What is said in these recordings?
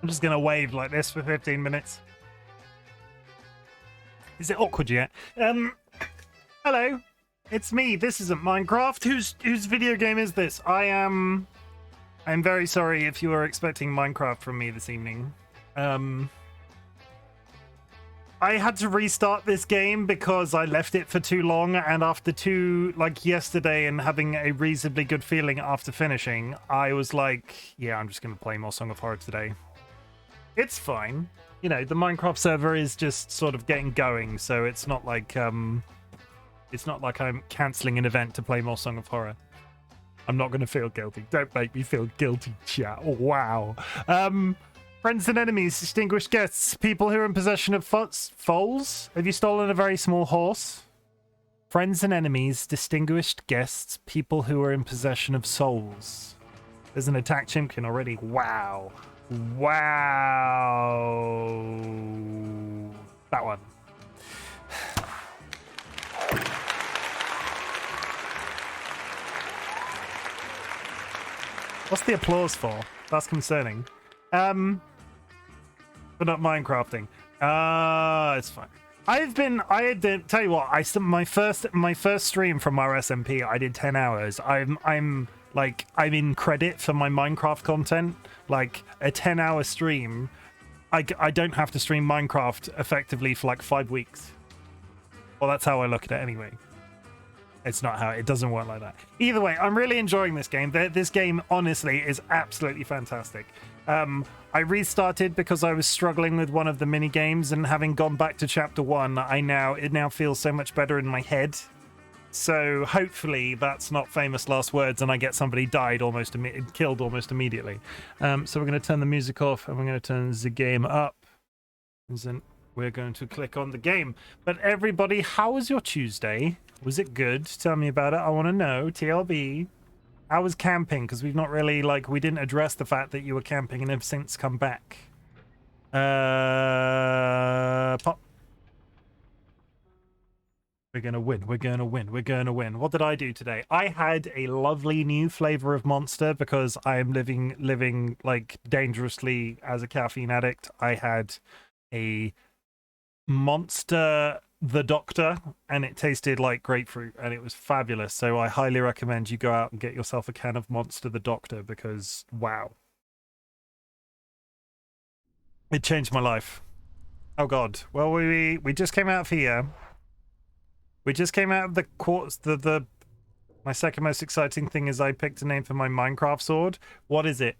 I'm just gonna wave like this for 15 minutes. Is it awkward yet? Hello, it's me. This isn't Minecraft. Whose video game is this? I'm very sorry if you were expecting Minecraft from me this evening. I had to restart this game because I left it for too long, and after yesterday and having a reasonably good feeling after finishing, I was like, yeah, I'm just gonna play more Song of Horror today. It's fine. You know, the Minecraft server is just sort of getting going, so it's not like I'm cancelling an event to play more Song of Horror. I'm not gonna feel guilty. Don't make me feel guilty, chat. Oh, wow. Friends and enemies, distinguished guests, people who are in possession of foals. Have you stolen a very small horse? Friends and enemies, distinguished guests, people who are in possession of souls. There's an attack Chimken already. Wow. Wow. That one. What's the applause for? That's concerning. But not Minecrafting. It's fine. Tell you what, my first stream from our SMP, I did 10 hours. I'm in credit for my Minecraft content. Like a 10-hour stream, I don't have to stream Minecraft effectively for like 5 weeks. Well, that's how I look at it anyway. It's not how it doesn't work like that. Either way, I'm really enjoying this game. This game, honestly, is absolutely fantastic. I restarted because I was struggling with one of the mini games, and having gone back to chapter 1, it now feels so much better in my head. So hopefully that's not famous last words, and I get somebody killed almost immediately. So we're going to turn the music off, and we're going to turn the game up. And then we're going to click on the game. But everybody, how was your Tuesday? Was it good? Tell me about it. I want to know. TLB. How was camping? Because we've not really, we didn't address the fact that you were camping and have since come back. Pop. We're going to win. We're going to win. We're going to win. What did I do today? I had a lovely new flavor of Monster because I am living like dangerously as a caffeine addict. I had a Monster the Doctor, and it tasted like grapefruit, and it was fabulous. So I highly recommend you go out and get yourself a can of Monster the Doctor, because wow, it changed my life. Oh god. Well, we just came out of here. We just came out of the quartz. My second most exciting thing is I picked a name for my Minecraft sword. What is it?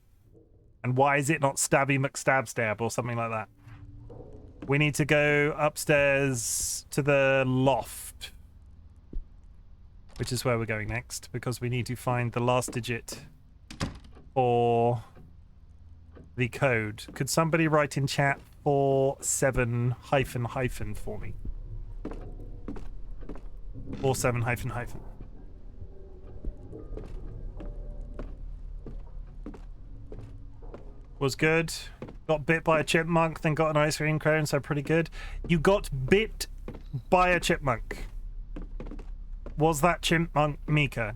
And why is it not Stabby McStabstab or something like that? We need to go upstairs to the loft, which is where we're going next, because we need to find the last digit for the code. Could somebody write in chat 47 hyphen for me? 47 hyphen. Was good. Got bit by a chipmunk, then got an ice cream cone, so pretty good. You got bit by a chipmunk. Was that chipmunk Mika?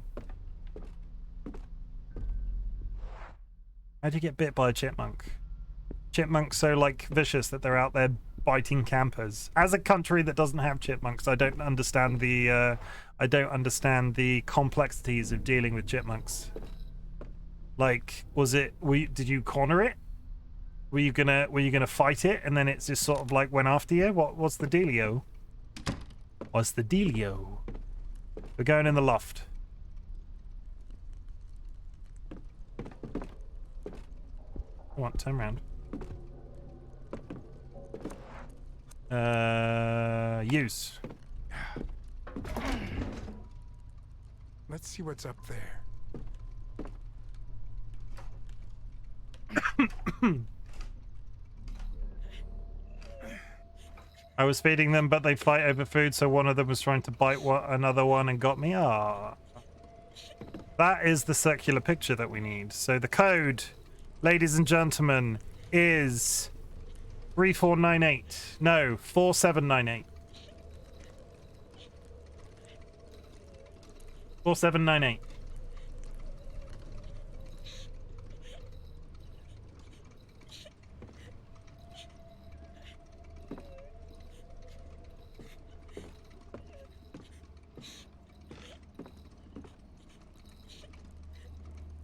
How'd you get bit by a chipmunk? Chipmunks so vicious that they're out there biting campers. As a country that doesn't have chipmunks, I don't understand the complexities of dealing with chipmunks. Did you corner it? Were you gonna fight it and then it's just sort of went after you? What's the dealio? What's the dealio? We're going in the loft. Come on, turn around. Use. Let's see what's up there. I was feeding them, but they fight over food, so one of them was trying to bite another one and got me. Ah, that is the circular picture that we need. So the code, ladies and gentlemen, is 3498. No, 4798. 4798.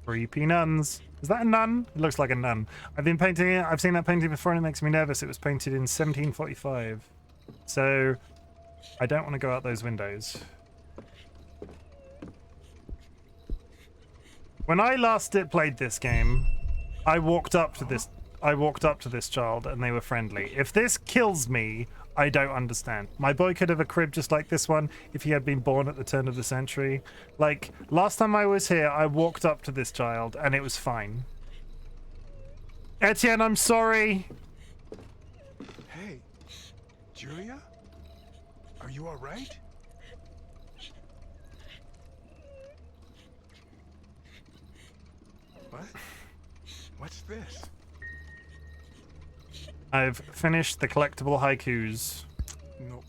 Creepy nuns. Is that a nun? It looks like a nun. I've been painting it. I've seen that painting before and it makes me nervous. It was painted in 1745. So I don't want to go out those windows. When I last played this game, I walked up to this child and they were friendly. If this kills me, I don't understand. My boy could have a crib just like this one if he had been born at the turn of the century. Like, last time I was here, I walked up to this child and it was fine. Etienne, I'm sorry. Hey, Julia? Are you all right? What? What's this? I've finished the collectible haikus. No.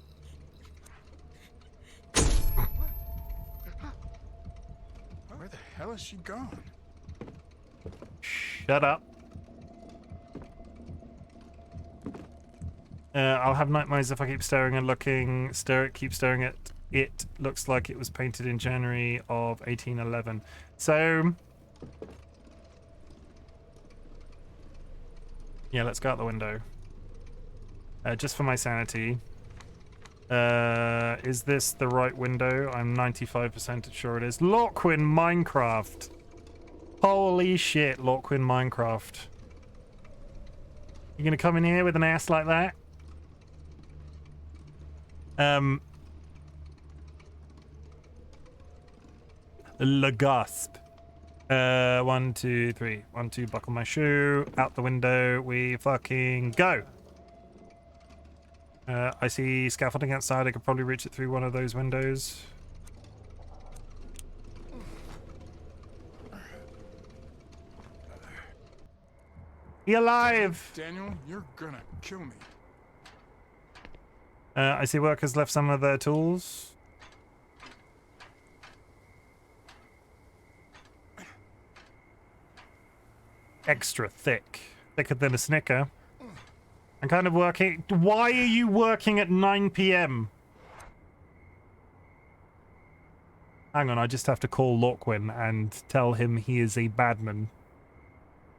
Where the hell is she gone? Shut up. I'll have nightmares if I keep staring and looking. Keep staring at it. Looks like it was painted in January of 1811. So... yeah, let's go out the window. Just for my sanity. Is this the right window? I'm 95% sure it is. Lorquin Minecraft. Holy shit, Lorquin Minecraft. You gonna come in here with an ass like that? Lagasp. 1, 2, 3. 1, 2, buckle my shoe. Out the window we fucking go. I see scaffolding outside. I could probably reach it through one of those windows. He alive! Daniel, you're gonna kill me. I see workers left some of their tools. Extra thick. Thicker than a Snicker. I'm kind of working... Why are you working at 9 p.m? Hang on, I just have to call Lorquin and tell him he is a badman.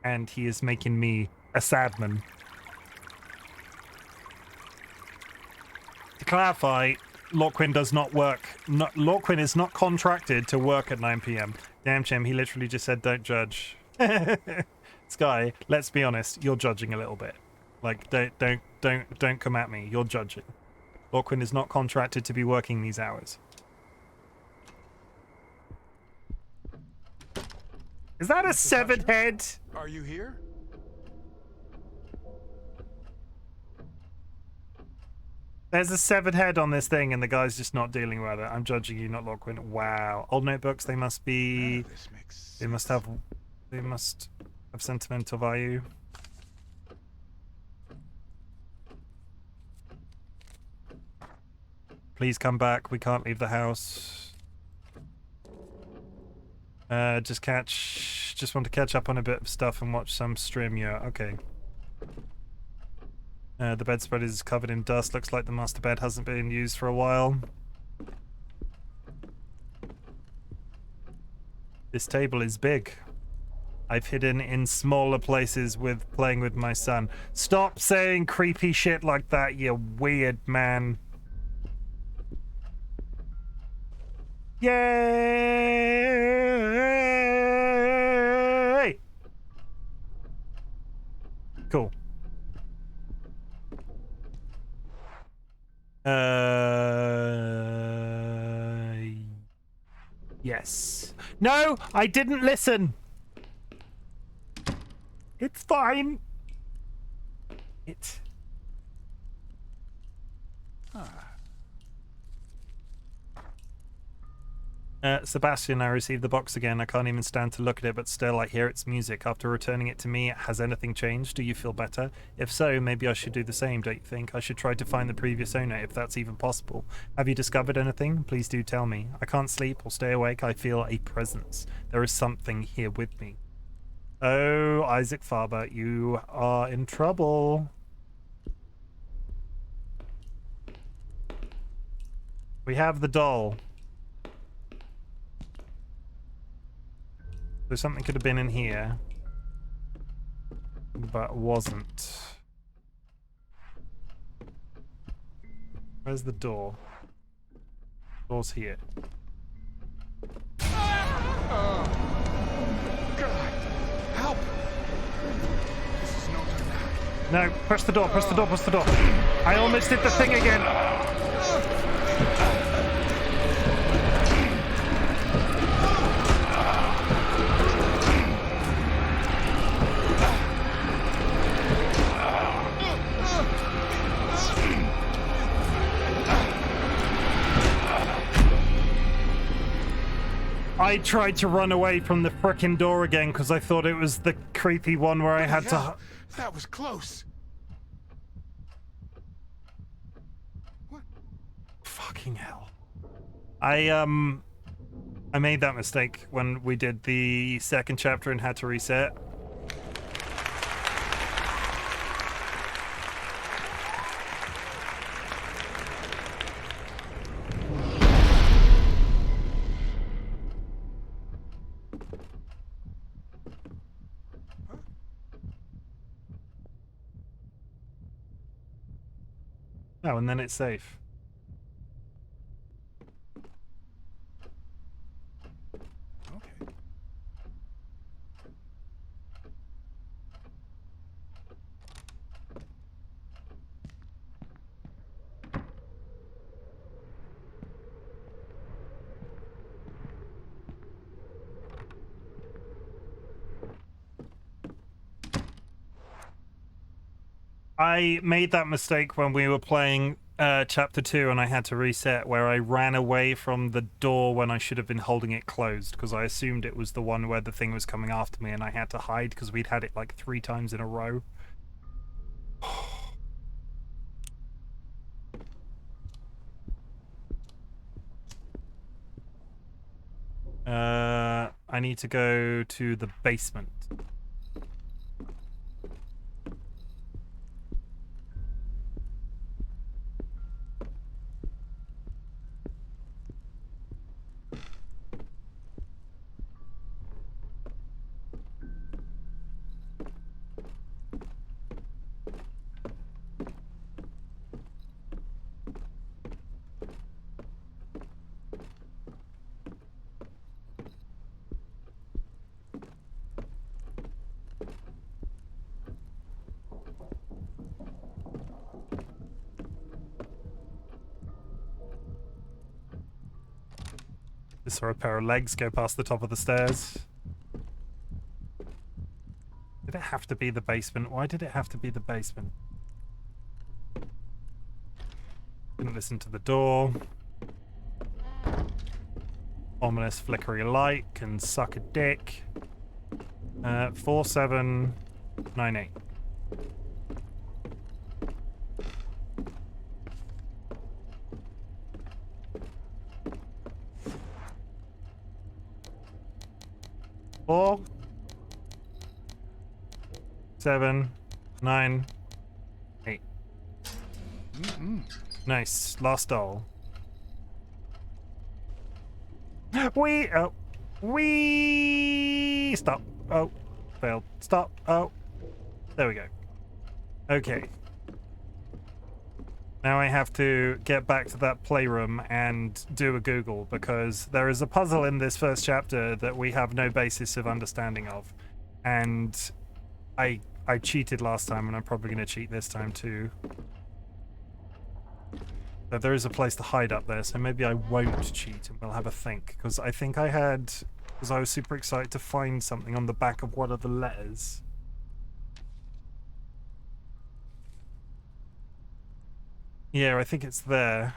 And he is making me a sadman. To clarify, Lorquin does not work... Lorquin is not contracted to work at 9 p.m. Damn, Chim, he literally just said don't judge. Sky, let's be honest, you're judging a little bit. Like, don't come at me. You're judging. Lorquin is not contracted to be working these hours. Is that a severed head? Are you here? There's a severed head on this thing and the guy's just not dealing with it. I'm judging you, not Lorquin. Wow. Old notebooks, they must be... This makes sense. They must have sentimental value. Please come back. We can't leave the house. Just want to catch up on a bit of stuff and watch some stream. Yeah, okay. The bedspread is covered in dust. Looks like the master bed hasn't been used for a while. This table is big. I've hidden in smaller places with playing with my son. Stop saying creepy shit like that, you weird man. Yay! Cool. Yes. No, I didn't listen. It's fine. Sebastian, I received the box again. I can't even stand to look at it, but still I hear its music. After returning it to me, has anything changed? Do you feel better? If so, maybe I should do the same, don't you think? I should try to find the previous owner, if that's even possible. Have you discovered anything? Please do tell me. I can't sleep or stay awake. I feel a presence. There is something here with me. Oh, Isaac Faber, you are in trouble. We have the doll. So something could have been in here, but wasn't. Where's the door? Door's here. God! Help! This is no time to hide. No, push the door, push the door, push the door. I almost did the thing again. I tried to run away from the frickin' door again because I thought it was the creepy one where I had to... That was close. What? Fucking hell. I made that mistake when we did the second chapter and had to reset. Oh, and then it's safe. Okay. I made that mistake when we were playing chapter 2 and I had to reset, where I ran away from the door when I should have been holding it closed because I assumed it was the one where the thing was coming after me and I had to hide because we'd had it like 3 times in a row. I need to go to the basement. Just saw a pair of legs go past the top of the stairs. Did it have to be the basement? Why did it have to be the basement? Didn't listen to the door. Ominous flickery light can suck a dick. 4798. Four, 7, 9, 8. Nice. Last doll. We stop. Oh, failed. Stop. Oh, there we go. Okay. Now I have to get back to that playroom and do a Google because there is a puzzle in this first chapter that we have no basis of understanding of, and I cheated last time and I'm probably going to cheat this time too. But there is a place to hide up there, so maybe I won't cheat and we'll have a think, because I think I had, because I was super excited to find something on the back of one of the letters. Yeah, I think it's there.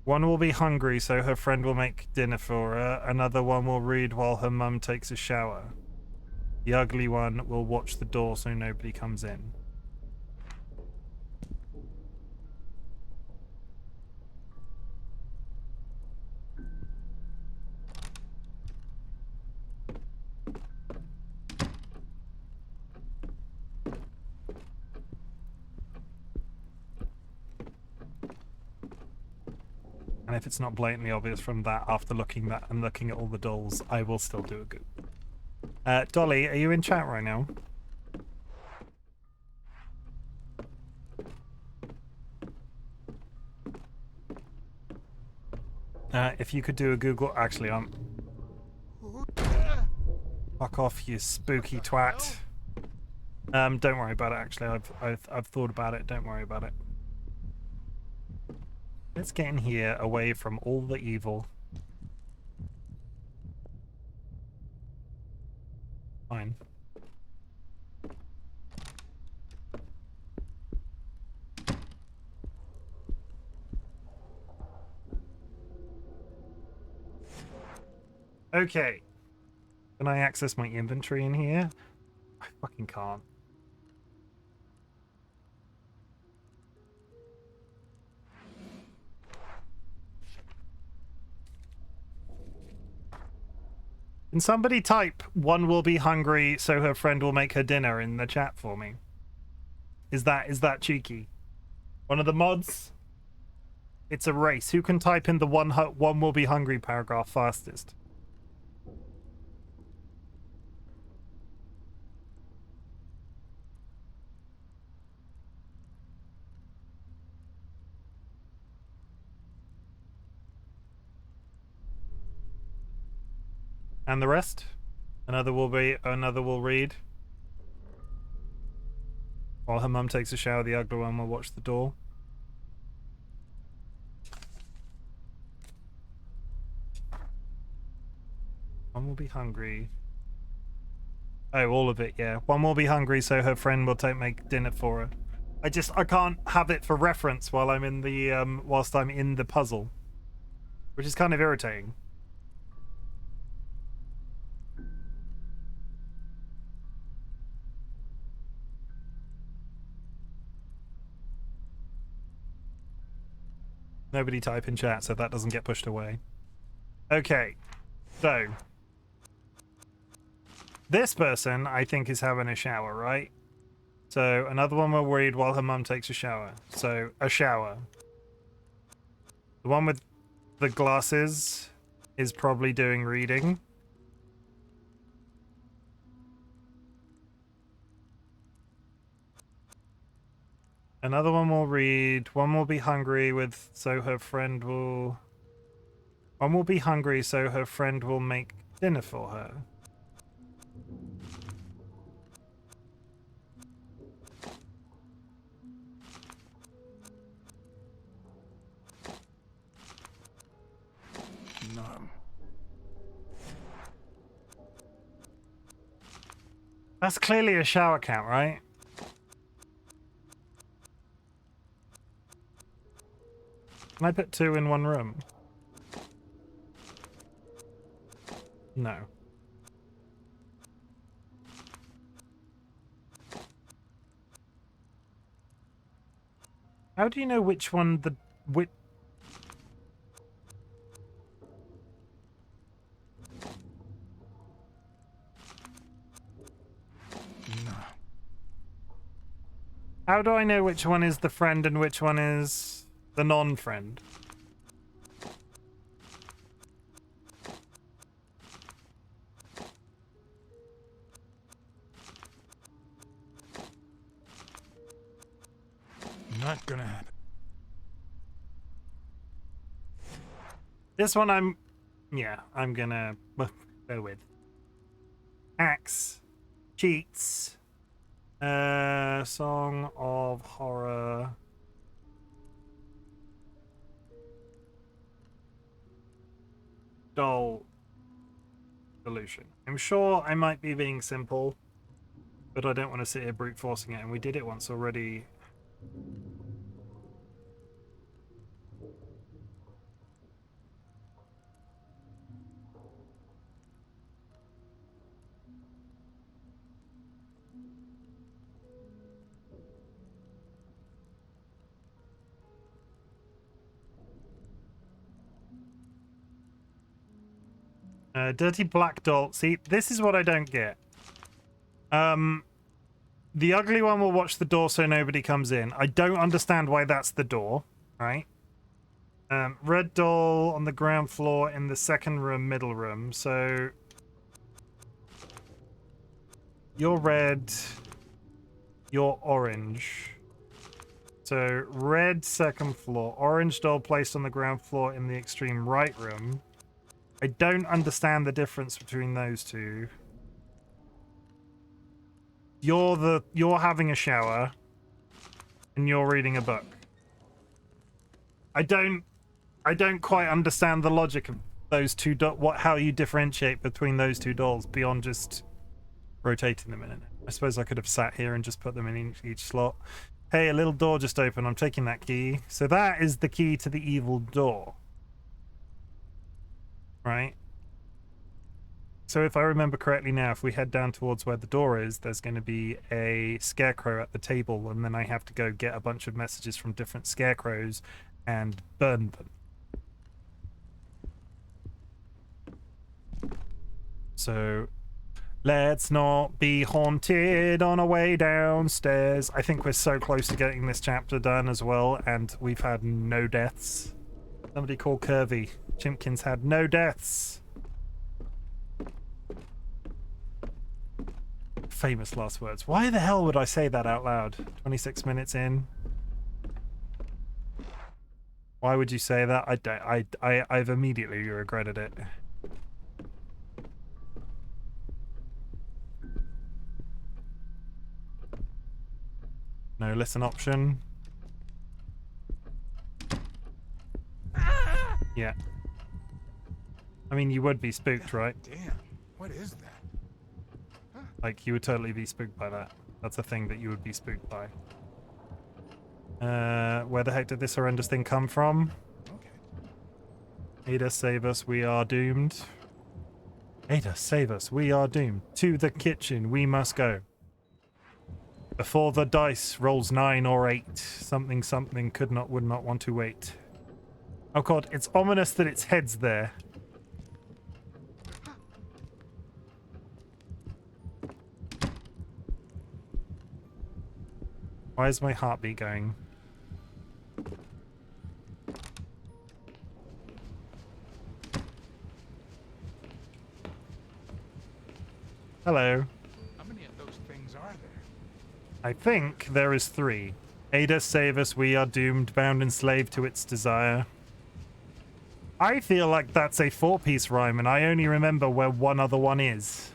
One will be hungry, so her friend will make dinner for her. Another one will read while her mum takes a shower. The ugly one will watch the door so nobody comes in. And if it's not blatantly obvious from that, after looking at all the dolls, I will still do a Google. Dolly, are you in chat right now? If you could do a Google, actually, fuck off, you spooky twat. Don't worry about it. Actually, I've thought about it. Don't worry about it. Let's get in here, away from all the evil. Fine. Okay. Can I access my inventory in here? I fucking can't. Can somebody type "one will be hungry so her friend will make her dinner" in the chat for me? Is that cheeky? One of the mods? It's a race. Who can type in the one will be hungry paragraph fastest? And the rest? Another will read. While her mum takes a shower, the ugly one will watch the door. One will be hungry. Oh, all of it, yeah. One will be hungry, so her friend will make dinner for her. I can't have it for reference while I'm in the whilst I'm in the puzzle, which is kind of irritating. Nobody type in chat, so that doesn't get pushed away. Okay, so this person, I think, is having a shower, right? So another one will read while her mum takes a shower. So a shower. The one with the glasses is probably doing reading. Another one will read. One will be hungry so her friend will. One will be hungry so her friend will make dinner for her. No. That's clearly a shower count, right? Can I put 2 in one room? No. How do you know which one which? No. How do I know which one is the friend and which one is the non-friend? Not gonna happen. This one I'm gonna go with. Axe. Cheats. Song of Horror. Doll. Solution. I'm sure I might be being simple, but I don't want to sit here brute forcing it, and we did it once already. Dirty black doll. See, this is what I don't get. The ugly one will watch the door so nobody comes in. I don't understand why that's the door, right? Red doll on the ground floor in the second room, middle room. So you're red, you're orange. So red second floor, orange doll placed on the ground floor in the extreme right room. I don't understand the difference between those two. You're having a shower and you're reading a book. I don't quite understand the logic of those two how you differentiate between those two dolls beyond just rotating them in it. I suppose I could have sat here and just put them in each slot. Hey, a little door just opened. I'm taking that key. So that is the key to the evil door. Right? So if I remember correctly now, if we head down towards where the door is, there's going to be a scarecrow at the table, and then I have to go get a bunch of messages from different scarecrows and burn them. So let's not be haunted on our way downstairs. I think we're so close to getting this chapter done as well, and we've had no deaths. Somebody call Curvy. Chimken's had no deaths. Famous last words. Why the hell would I say that out loud? 26 minutes in. Why would you say that? I've immediately regretted it. No listen option. Yeah. I mean, you would be spooked, right? Damn, what is that? Like, you would totally be spooked by that. That's a thing that you would be spooked by. Where the heck did this horrendous thing come from? Okay. Ada, save us, we are doomed. Ada, save us, we are doomed. To the kitchen, we must go. Before the dice rolls 9 or 8, something would not want to wait. Oh god, it's ominous that its head's there. Why is my heartbeat going? Hello. How many of those things are there? I think there is 3. Ada, save us, we are doomed, bound and slave to its desire. I feel like that's a 4-piece rhyme, and I only remember where one other one is.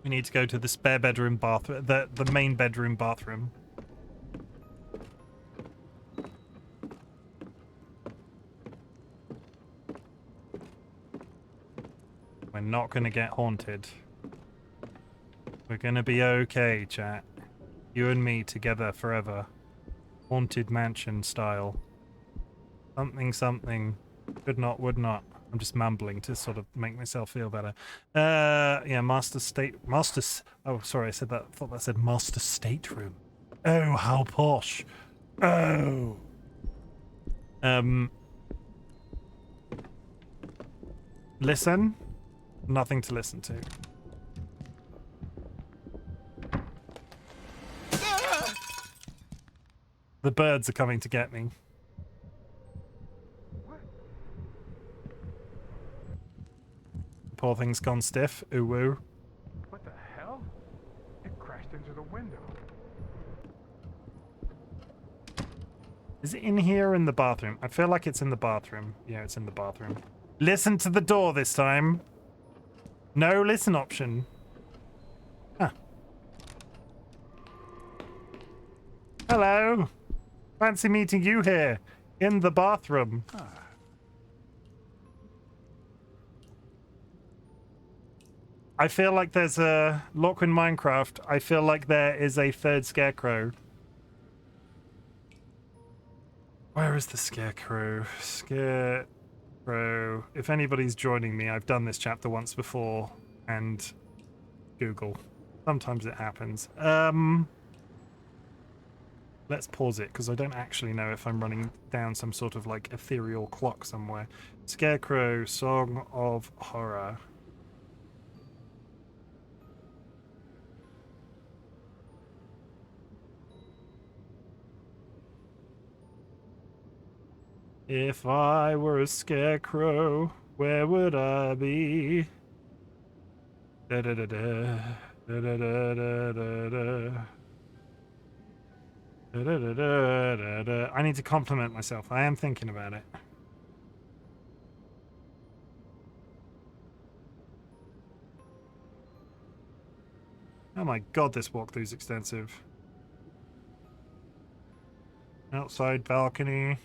We need to go to the spare bedroom bathroom, the main bedroom bathroom. We're not gonna get haunted. We're gonna be okay, chat. You and me together forever. Haunted mansion style. Something. Could not, would not. I'm just mumbling to sort of make myself feel better. Yeah, oh, sorry, I said that. I thought that said master stateroom. Oh, how posh. Oh. Listen. Nothing to listen to. The birds are coming to get me. Poor thing's gone stiff. Ooh woo. What the hell? It crashed into the window. Is it in here or in the bathroom? I feel like it's in the bathroom. Yeah, it's in the bathroom. Listen to the door this time. No listen option. Huh. Hello. Fancy meeting you here in the bathroom. I feel like there's a lock in Minecraft. I feel like there is a third scarecrow. Where is the scarecrow? Scarecrow. If anybody's joining me, I've done this chapter once before, and Google. Sometimes it happens. Let's pause it, because I don't actually know if I'm running down some sort of, like, ethereal clock somewhere. Scarecrow, Song of Horror. If I were a scarecrow, where would I be? Da da da da da da da da da da. Da, da, da, da, da, da. I need to compliment myself. I am thinking about it. Oh my god, this walkthrough's extensive. Outside balcony.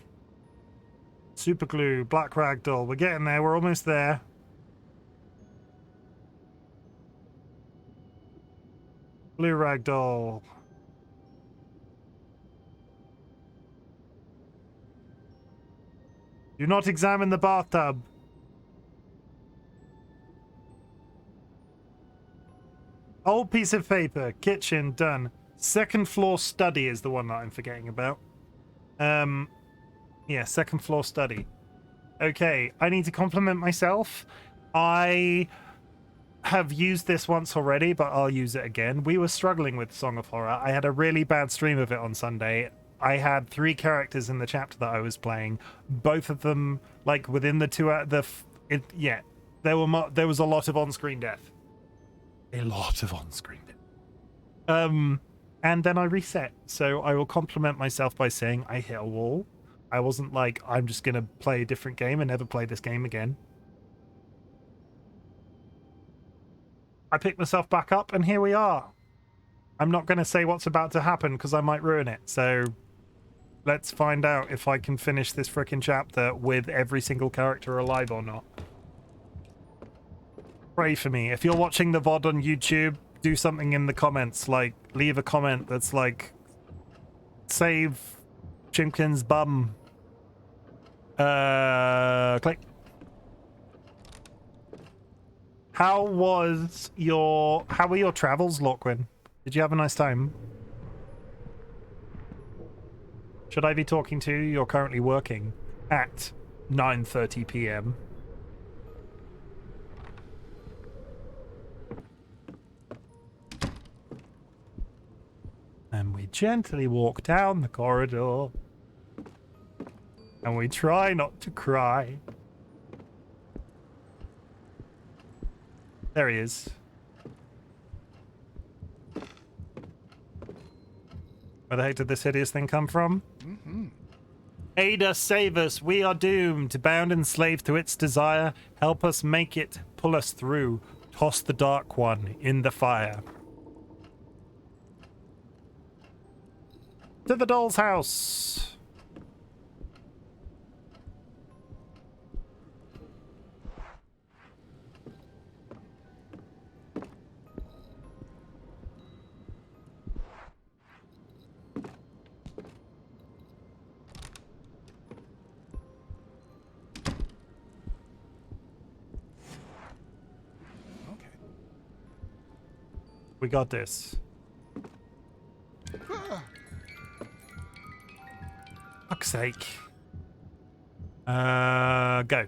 Super glue, black ragdoll. We're getting there. We're almost there. Blue ragdoll. Do not examine the bathtub. Old piece of paper. Kitchen, done. Second floor study is the one that I'm forgetting about. Yeah, second floor study. Okay, I need to compliment myself. I have used this once already, but I'll use it again. We were struggling with Song of Horror. I had a really bad stream of it on Sunday. I had 3 characters in the chapter that I was playing. Both of them, like, within the 2 yeah, there was a lot of on-screen death. A lot of on-screen death. And then I reset. So I will compliment myself by saying I hit a wall. I wasn't like, I'm just going to play a different game and never play this game again. I picked myself back up, and here we are. I'm not going to say what's about to happen, because I might ruin it. So let's find out if I can finish this frickin' chapter with every single character alive or not. Pray for me. If you're watching the VOD on YouTube, do something in the comments. Like, leave a comment that's like, save Chimken's bum. Click. How were your travels, Lorquin? Did you have a nice time? Should I be talking to you? You're currently working at 9:30 p.m. And we gently walk down the corridor. And we try not to cry. There he is. Where the heck did this hideous thing come from? Aid us, save us, we are doomed, bound and slave to its desire. Help us make it, pull us through. Toss the dark one in the fire. To the doll's house. We got this. Fuck's sake. Go.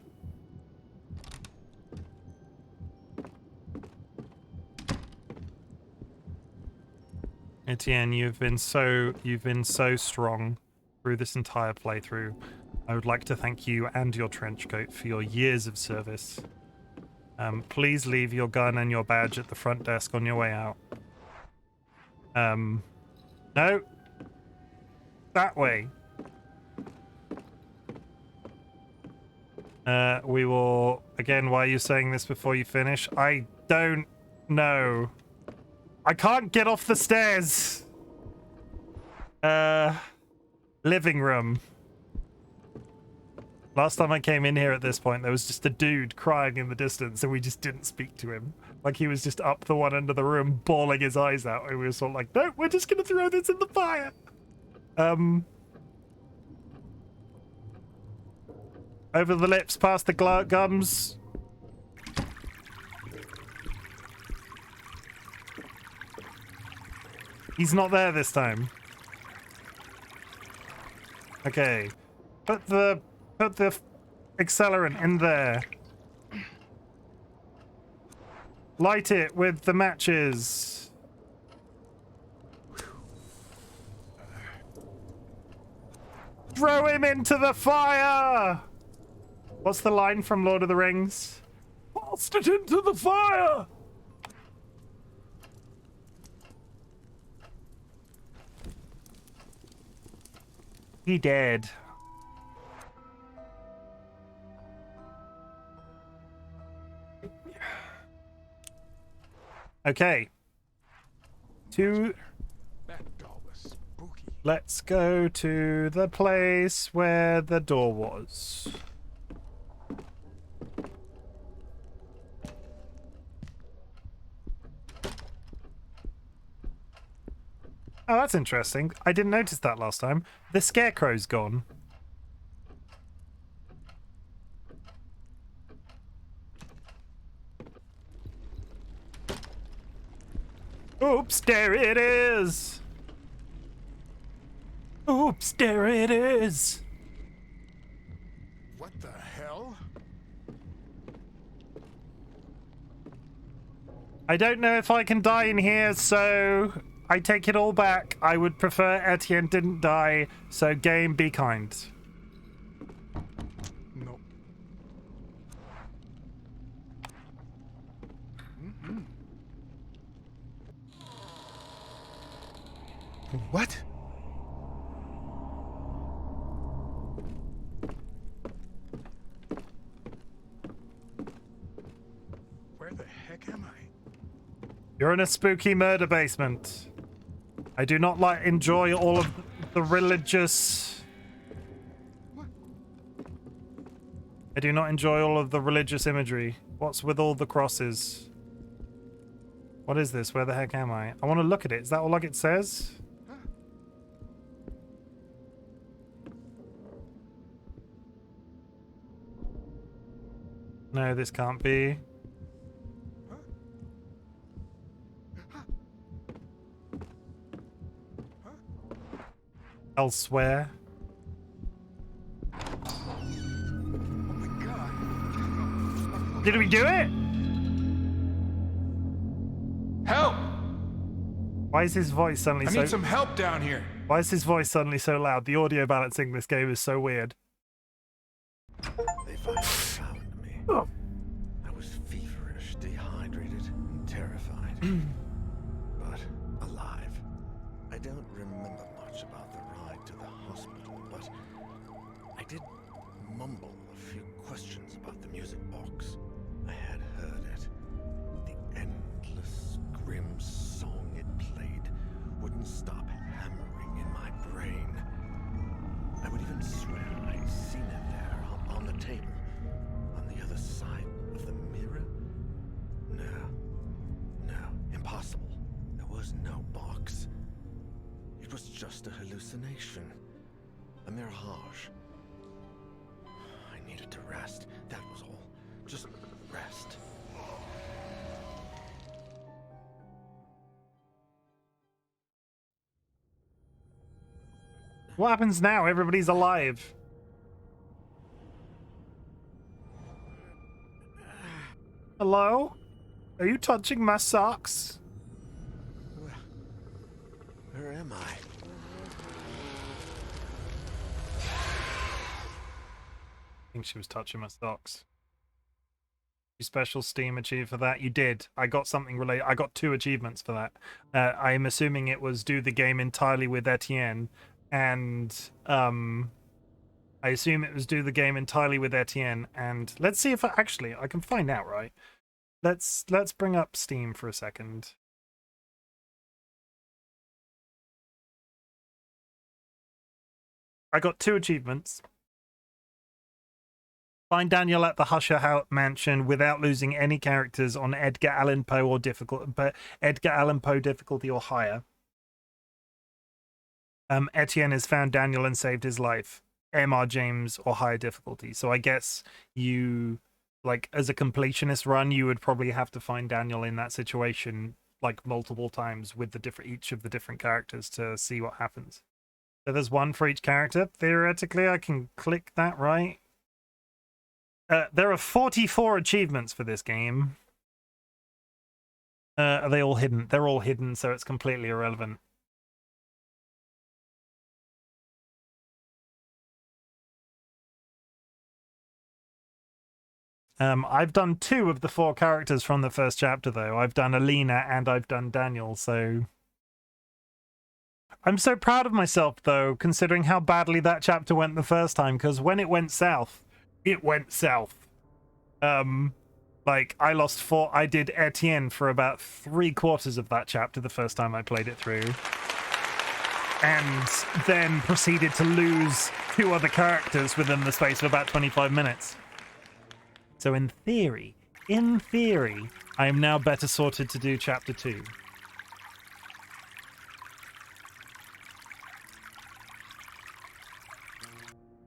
Etienne, you've been so strong through this entire playthrough. I would like to thank you and your trench coat for your years of service. Please leave your gun and your badge at the front desk on your way out. No. That way. We will... Again, why are you saying this before you finish? I don't know. I can't get off the stairs! Living room. Last time I came in here at this point, there was just a dude crying in the distance, and we just didn't speak to him. Like, he was just up the one end of the room, bawling his eyes out, and we were sort of like, no, we're just gonna throw this in the fire! Over the lips, past the gums. He's not there this time. Okay. Put the accelerant in there. Light it with the matches. Throw him into the fire! What's the line from Lord of the Rings? Cast it into the fire! He dead. Okay. That doll was spooky. Let's go to the place where the door was. Oh, that's interesting. I didn't notice that last time. The scarecrow's gone. Oops, there it is. Oops, there it is. What the hell? I don't know if I can die in here, so I take it all back. I would prefer Etienne didn't die, so game, be kind. Nope. What? Where the heck am I? You're in a spooky murder basement. I do not enjoy all of the religious... I do not enjoy all of the religious imagery. What's with all the crosses? What is this? Where the heck am I? I want to look at it. Is that all like it says? No, this can't be. Elsewhere. Oh my god. Did we do it? Help! Why is his voice suddenly I so... need some help down here. Why is his voice suddenly so loud? The audio balancing in this game is so weird. They finally found me. Oh. I was feverish, dehydrated, and terrified. But alive. I don't remember much about the ride to the hospital, but I did mumble a few questions about the music box. I had heard it. The endless, grim song it played wouldn't stop hammering in my brain. I would even swear I'd seen it there on the table, on the other side of the mirror. No, impossible. There was no box. It was just a hallucination, a mirage. I needed to rest, that was all. Just rest. What happens now? Everybody's alive. Hello? Are you touching my socks? Where am I? I think she was touching my socks. You special Steam achieve for that? You did. I got something related. I got 2 achievements for that. I'm assuming it was do the game entirely with Etienne, and I assume it was do the game entirely with Etienne. And let's see if I can find out, right? Let's bring up Steam for a second. I got 2 achievements. Find Daniel at the Husher House mansion without losing any characters on Edgar Allan Poe or Edgar Allan Poe difficulty or higher. Etienne has found Daniel and saved his life. MR James or higher difficulty. So I guess you, like, as a completionist run, you would probably have to find Daniel in that situation like multiple times with each of the different characters to see what happens. So there's one for each character. Theoretically, I can click that, right? There are 44 achievements for this game. Are they all hidden? They're all hidden, so it's completely irrelevant. I've done 2 of the 4 characters from the first chapter, though. I've done Alina and I've done Daniel, so... I'm so proud of myself, though, considering how badly that chapter went the first time, because when it went south, it went south. Like, I did Etienne for about 3/4 of that chapter the first time I played it through. And then proceeded to lose 2 other characters within the space of about 25 minutes. So in theory, I am now better sorted to do chapter 2.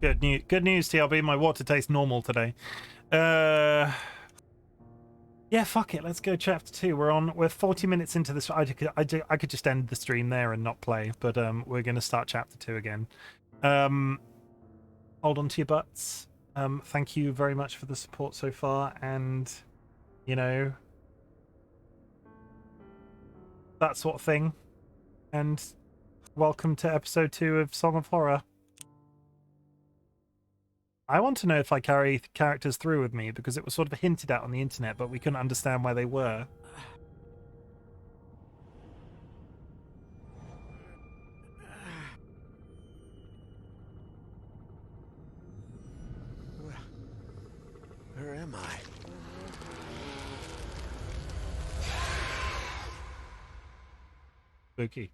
Good news, TLB. My water tastes normal today. Yeah, fuck it. Let's go chapter 2. We're 40 minutes into this. I could just end the stream there and not play, but we're gonna start chapter 2 again. Hold on to your butts. Thank you very much for the support so far, and you know, that sort of thing. And welcome to episode 2 of Song of Horror. I want to know if I carry characters through with me, because it was sort of hinted at on the internet, but we couldn't understand where they were. Where am I? Spooky.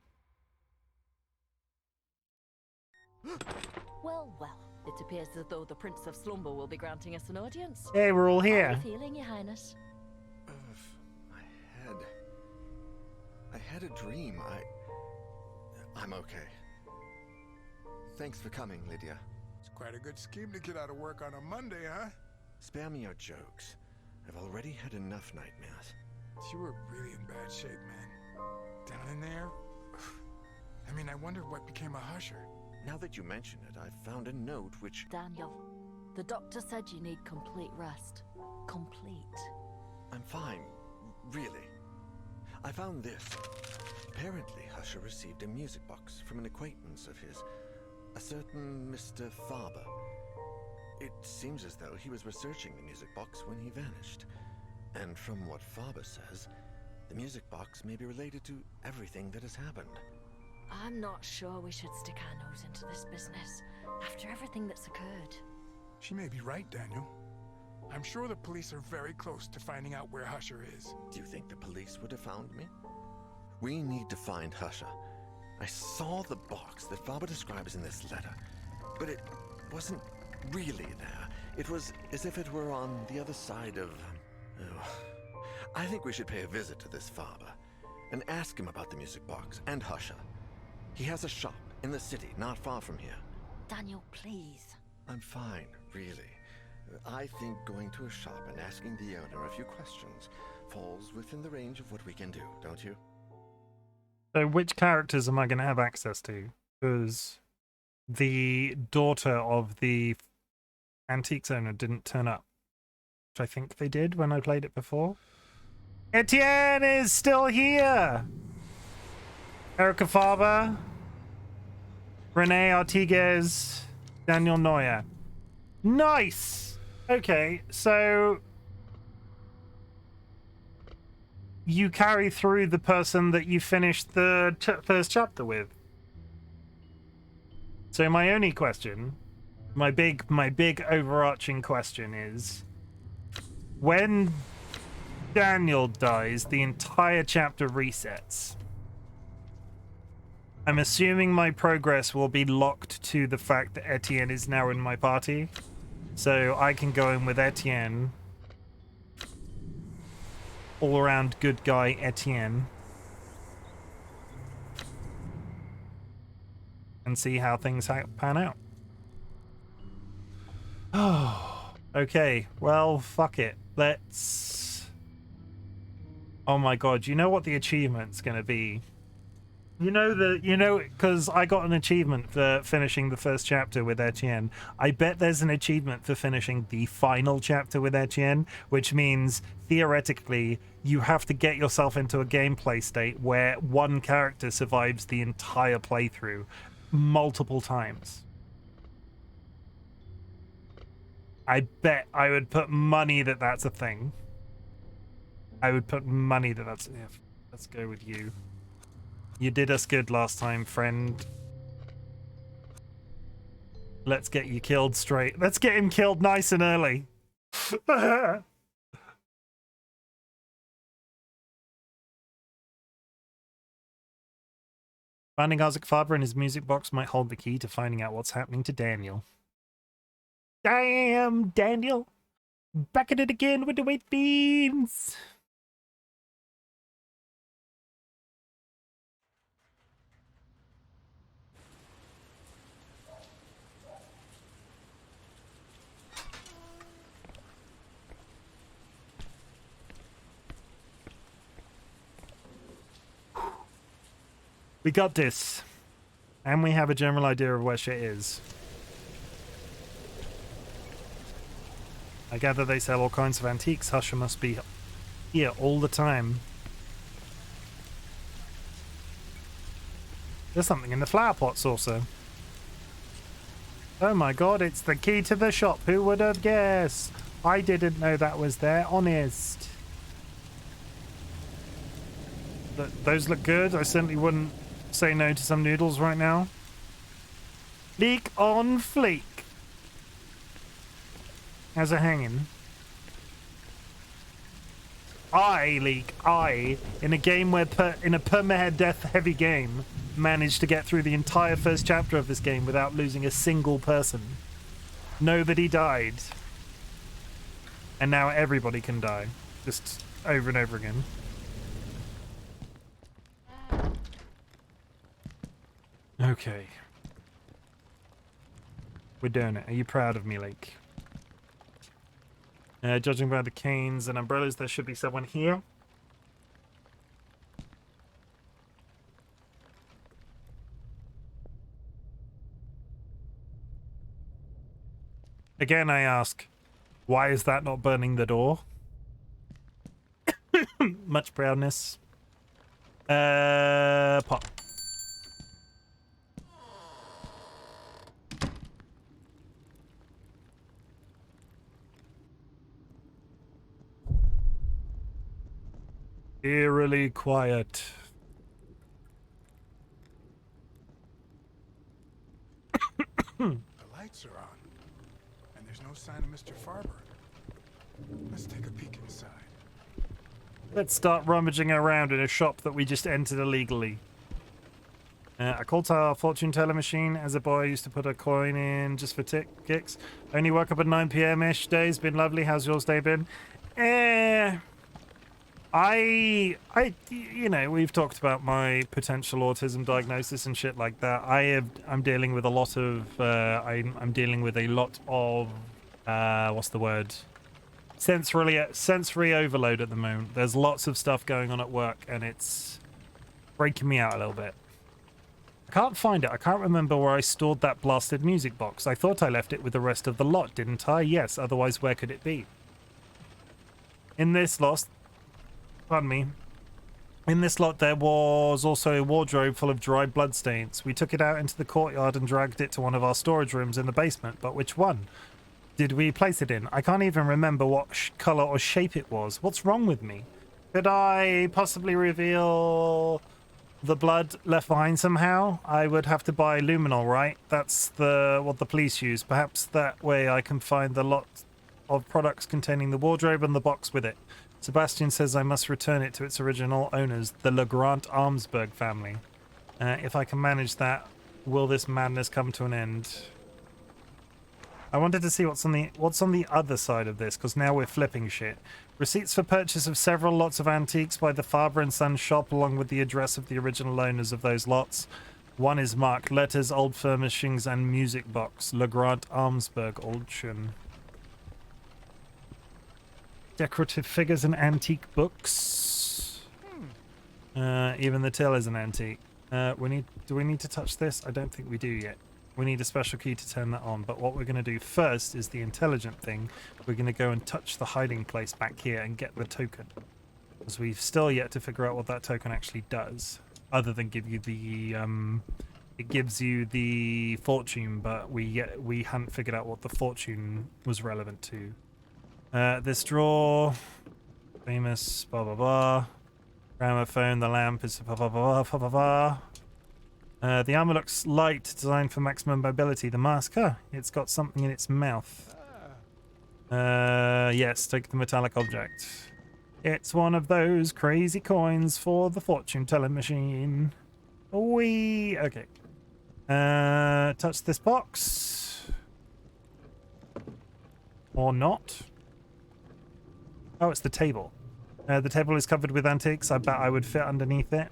Well, well. It appears as though the Prince of Slumber will be granting us an audience. Hey, we're all How are here. you feeling, Your Highness? I had a dream. I'm okay. Thanks for coming, Lydia. It's quite a good scheme to get out of work on a Monday, huh? Spare me your jokes. I've already had enough nightmares. You were really in bad shape, man. Down in there? I mean, I wonder what became of Husher. Now that you mention it, I found a note which... Daniel, the doctor said you need complete rest. Complete. I'm fine. Really. I found this. Apparently, Husher received a music box from an acquaintance of his. A certain Mr. Faber. It seems as though he was researching the music box when he vanished. And from what Faber says, the music box may be related to everything that has happened. I'm not sure we should stick our nose into this business after everything that's occurred. She may be right, Daniel. I'm sure the police are very close to finding out where Husher is. Do you think the police would have found me? We need to find Husher. I saw the box that Faber describes in this letter, but it wasn't really there. It was as if it were on the other side of... I think we should pay a visit to this Faber and ask him about the music box and Husher. He has a shop in the city, not far from here. Daniel, please. I'm fine, really. I think going to a shop and asking the owner a few questions falls within the range of what we can do, don't you? So which characters am I going to have access to? Because the daughter of the antiques owner didn't turn up, which I think they did when I played it before. Etienne is still here! Erica Faber, Renee Artiguez, Daniel Neuer. Nice! Okay, so you carry through the person that you finished the first chapter with. So my only question, my big overarching question is, when Daniel dies, the entire chapter resets. I'm assuming my progress will be locked to the fact that Etienne is now in my party. So I can go in with Etienne. All around good guy Etienne. And see how things pan out. Oh, okay. Well, fuck it. Let's... Oh my god, you know what the achievement's gonna be? Because I got an achievement for finishing the first chapter with Etienne. I bet there's an achievement for finishing the final chapter with Etienne, which means theoretically you have to get yourself into a gameplay state where one character survives the entire playthrough multiple times. I bet I would put money that that's a thing. I would put money that that's... Yeah, let's go with you. You did us good last time, friend. Let's get you killed straight. Let's get him killed nice and early. Finding Isaac Faber in his music box might hold the key to finding out what's happening to Daniel. Damn, Daniel. Back at it again with the white beans. We got this. And we have a general idea of where shit is. I gather they sell all kinds of antiques. Husher must be here all the time. There's something in the flower pots also. Oh my god, it's the key to the shop. Who would have guessed? I didn't know that was there, honest. Those look good. I certainly wouldn't say no to some noodles right now. Leek on fleek. How's it hanging? I, in a game where in a permadeath heavy game, managed to get through the entire first chapter of this game without losing a single person. Nobody died. And now everybody can die. Just over and over again. Okay. We're doing it. Are you proud of me, Lake? Judging by the canes and umbrellas, there should be someone here. Again, I ask, why is that not burning the door? Much proudness. Pop. Eerily quiet. The lights are on, and there's no sign of Mr. Farber. Let's take a peek inside. Let's start rummaging around in a shop that we just entered illegally. I called our fortune teller machine. As a boy, I used to put a coin in just for kicks. Only woke up at 9 p.m.-ish. Day's been lovely. How's yours day been? You know, we've talked about my potential autism diagnosis and shit like that. I'm dealing with a lot of, I'm dealing with a lot of, what's the word? Sensory overload at the moment. There's lots of stuff going on at work and it's breaking me out a little bit. I can't find it. I can't remember where I stored that blasted music box. I thought I left it with the rest of the lot, didn't I? Yes, otherwise where could it be? In this lot, pardon me. In this lot there was also a wardrobe full of dried bloodstains. We took it out into the courtyard and dragged it to one of our storage rooms in the basement, but which one did we place it in? I can't even remember what color or shape it was. What's wrong with me? Could I possibly reveal the blood left behind somehow? I would have to buy luminol, right? That's what the police use. Perhaps that way I can find the lot of products containing the wardrobe and the box with it. Sebastian says I must return it to its original owners, the Legrand Armsburg family. If I can manage that, will this madness come to an end? I wanted to see what's on the other side of this, because now we're flipping shit. Receipts for purchase of several lots of antiques by the Faber and Son shop, along with the address of the original owners of those lots. One is marked letters, old furnishings, and music box. Legrand Armsburg, Oldschen. Decorative figures and antique books. Even the till is an antique. Do we need to touch this? I don't think we do yet. We need a special key to turn that on, but what we're going to do first is the intelligent thing. We're going to go and touch the hiding place back here and get the token. Because we've still yet to figure out what that token actually does. Other than give you the, it gives you the fortune, but we hadn't figured out what the fortune was relevant to. This drawer, famous, blah blah blah. Gramophone, the lamp is blah blah blah blah blah blah. The armor looks light, designed for maximum mobility. The mask, it's got something in its mouth. Yes, take the metallic object. It's one of those crazy coins for the fortune telling machine. Okay. Touch this box. Or not. Oh, it's the table. The table is covered with antiques. I bet I would fit underneath it.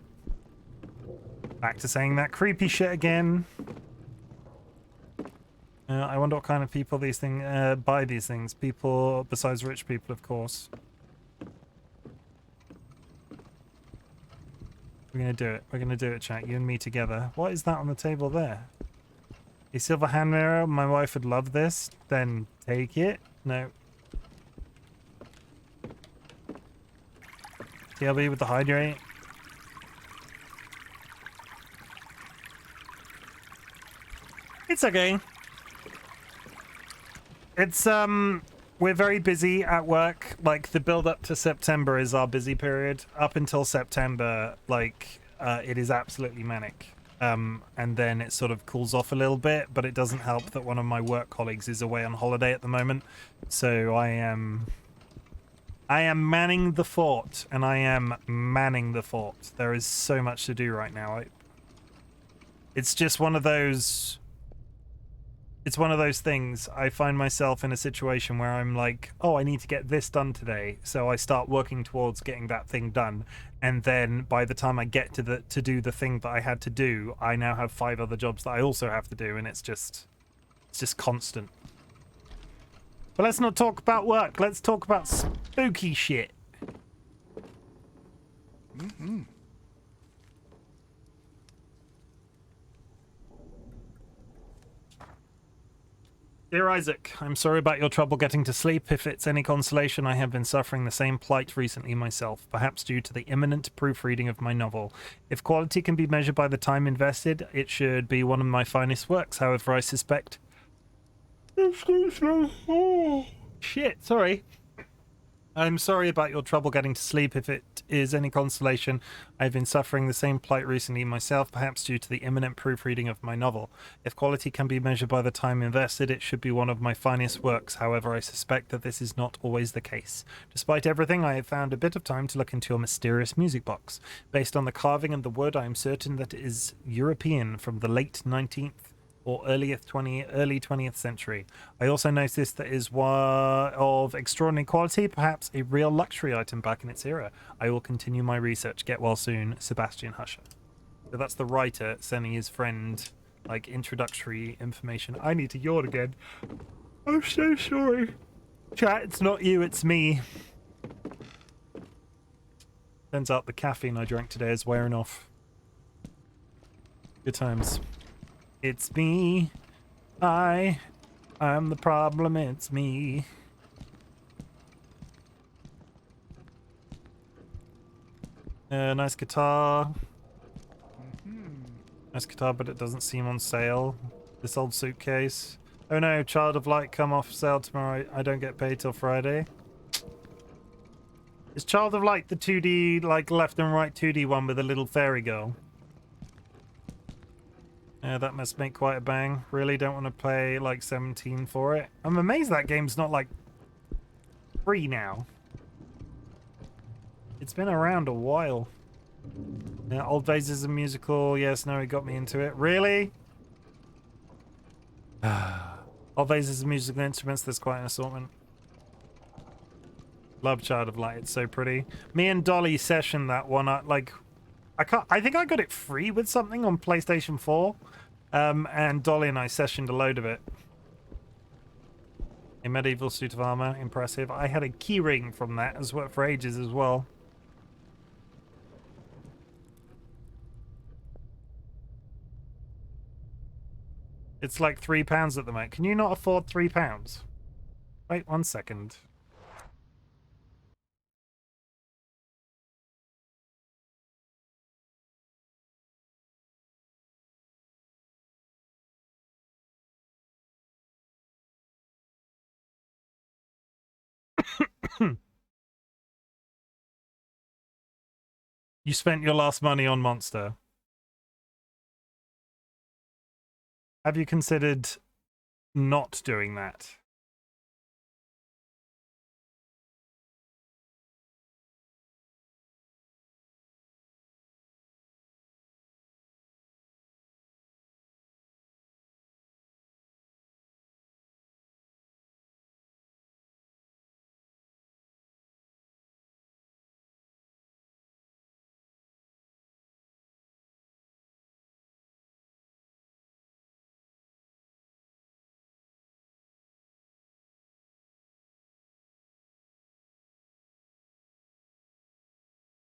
Back to saying that creepy shit again. I wonder what kind of people these things buy these things. People besides rich people, of course. We're gonna do it. We're gonna do it, chat. You and me together. What is that on the table there? A silver hand mirror. My wife would love this. Then take it. No. TLB with the hydrate. It's okay. It's we're very busy at work. Like the build up to September is our busy period. Up until September, like it is absolutely manic. And then it sort of cools off a little bit, but it doesn't help that one of my work colleagues is away on holiday at the moment. So I am manning the fort, and I am manning the fort. There is so much to do right now. It's just one of those... It's one of those things. I find myself in a situation where I'm like, oh, I need to get this done today. So I start working towards getting that thing done. And then by the time I get to do the thing that I had to do, I now have 5 other jobs that I also have to do. And it's just constant. But let's not talk about work. Let's talk about spooky shit. Mm-hmm. Dear Isaac, I'm sorry about your trouble getting to sleep. If it's any consolation, I have been suffering the same plight recently myself, perhaps due to the imminent proofreading of my novel. If quality can be measured by the time invested, it should be one of my finest works. However, I suspect... Shit, sorry. I'm sorry about your trouble getting to sleep. If it is any consolation, I've been suffering the same plight recently myself, perhaps due to the imminent proofreading of my novel. If quality can be measured by the time invested, it should be one of my finest works. However, I suspect that this is not always the case. Despite everything, I have found a bit of time to look into your mysterious music box. Based on the carving and the wood, I am certain that it is European from the late 19th or early 20th century. I also noticed that it is one of extraordinary quality, perhaps a real luxury item back in its era. I will continue my research. Get well soon, Sebastian Husher. So that's the writer sending his friend like introductory information. I need to yawn again. I'm so sorry. Chat, it's not you, it's me. Turns out the caffeine I drank today is wearing off. Good times. It's me. I'm the problem, it's me. Nice guitar. Nice guitar, but it doesn't seem on sale. This old suitcase. Oh no, Child of Light come off sale tomorrow. I don't get paid till Friday. Is Child of Light the 2D, like left and right 2D one with a little fairy girl? Yeah, that must make quite a bang. Really don't want to pay like 17 for it. I'm amazed that game's not like free now. It's been around a while. Yeah, Old Vases a musical. Yes, no, it got me into it. Really? Old Vases a musical instruments. There's quite an assortment. Love Child of Light. It's so pretty. Me and Dolly sessioned that one. I think I got it free with something on PlayStation 4. And Dolly and I sessioned a load of it. A medieval suit of armor, impressive. I had a keyring from that as well for ages as well. It's like £3 at the moment. Can you not afford £3? Wait 1 second. You spent your last money on Monster. Have you considered not doing that?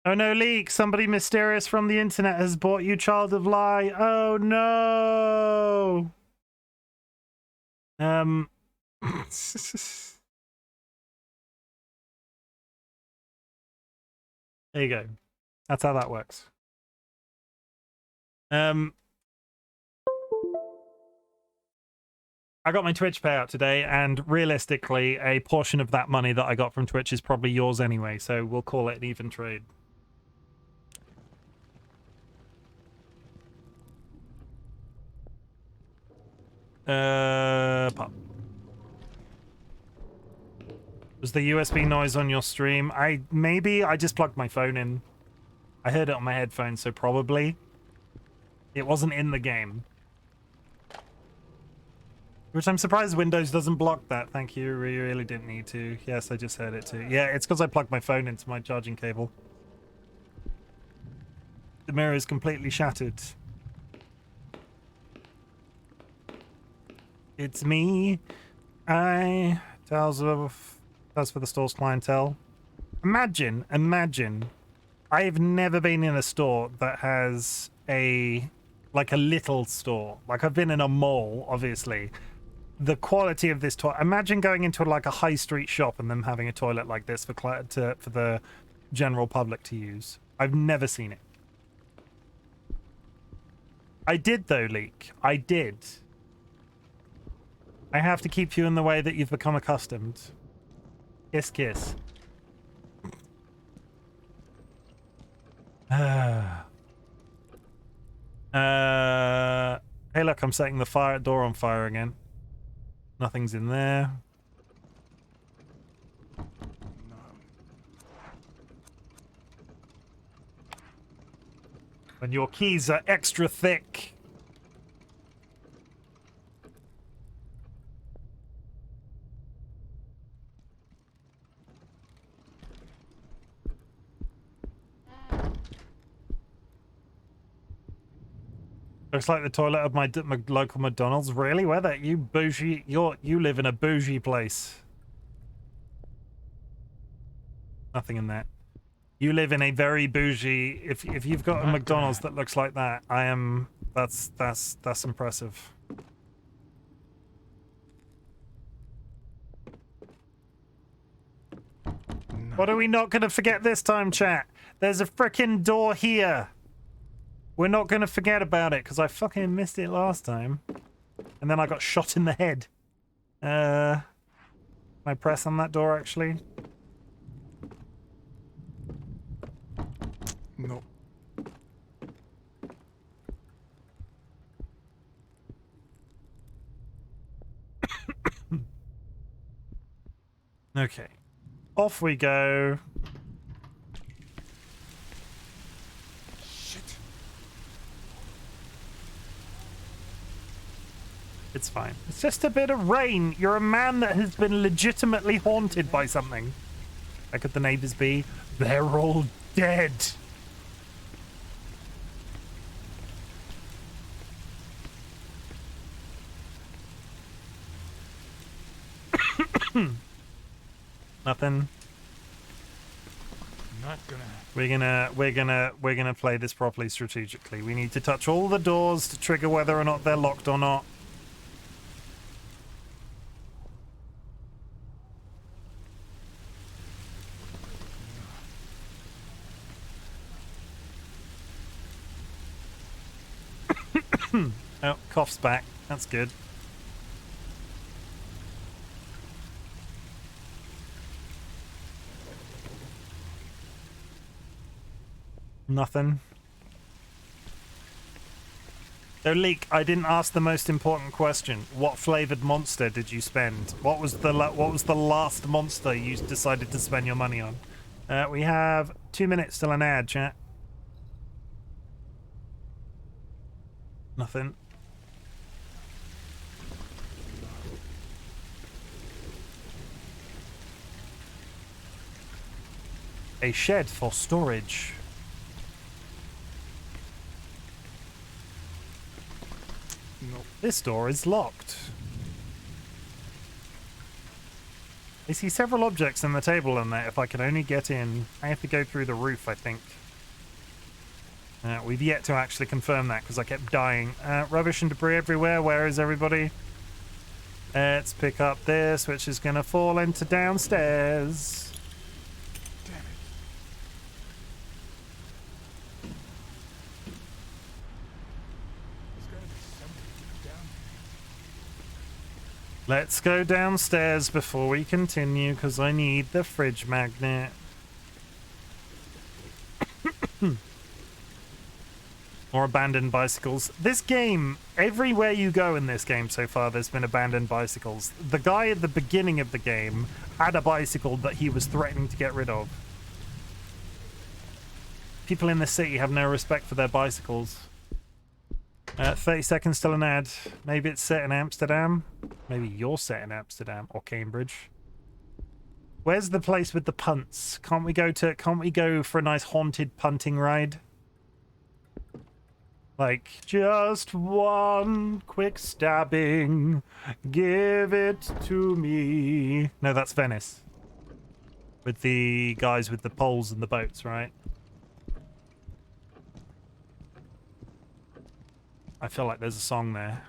Oh no, Leak! Somebody mysterious from the internet has bought you Child of Lie. Oh no! There you go. That's how that works. I got my Twitch payout today, and realistically, a portion of that money that I got from Twitch is probably yours anyway, so we'll call it an even trade. Pop. Was the USB noise on your stream? Maybe I just plugged my phone in. I heard it on my headphones, so probably. It wasn't in the game. Which I'm surprised Windows doesn't block that. Thank you. We really didn't need to. Yes, I just heard it too. Yeah, it's because I plugged my phone into my charging cable. The mirror is completely shattered. It's me. Tells for the store's clientele. Imagine. I've never been in a store that has like a little store. Like I've been in a mall, obviously. The quality of this toilet. Imagine going into like a high street shop and them having a toilet like this for the general public to use. I've never seen it. I did though, Leak. I did. I have to keep you in the way that you've become accustomed. Kiss, kiss. Hey, look, I'm setting the door on fire again. Nothing's in there. No. And your keys are extra thick. Looks like the toilet of my local McDonald's. Really? Where that you bougie? You live in a bougie place. Nothing in that. You live in a very bougie. If you've got a McDonald's that looks like that, I am. That's impressive. No. What are we not gonna forget this time, chat? There's a frickin' door here. We're not going to forget about it, because I fucking missed it last time. And then I got shot in the head. Can I press on that door, actually? No. Okay. Off we go. It's fine. It's just a bit of rain. You're a man that has been legitimately haunted by something. Where could the neighbors be? They're all dead. Nothing. Not gonna. We're gonna play this properly strategically. We need to touch all the doors to trigger whether or not they're locked or not. Oh, cough's back. That's good. Nothing. So, Leek, I didn't ask the most important question. What flavored monster did you spend? What was the last monster you decided to spend your money on? We have 2 minutes till an ad, chat. Nothing. A shed for storage. Nope. This door is locked. I see several objects on the table in there. If I can only get in, I have to go through the roof, I think. We've yet to actually confirm that because I kept dying. Rubbish and debris everywhere. Where is everybody? Let's pick up this, which is going to fall into downstairs. Damn it. There's gotta be something down there. Let's go downstairs before we continue because I need the fridge magnet. Or abandoned bicycles. This game, everywhere you go in this game so far, there's been abandoned bicycles. The guy at the beginning of the game had a bicycle that he was threatening to get rid of. People in the city have no respect for their bicycles. 30 seconds till an ad. Maybe it's set in Amsterdam. Maybe you're set in Amsterdam or Cambridge. Where's the place with the punts? Can't we go for a nice haunted punting ride? Like, just one quick stabbing, give it to me. No, that's Venice. With the guys with the poles and the boats, right? I feel like there's a song there.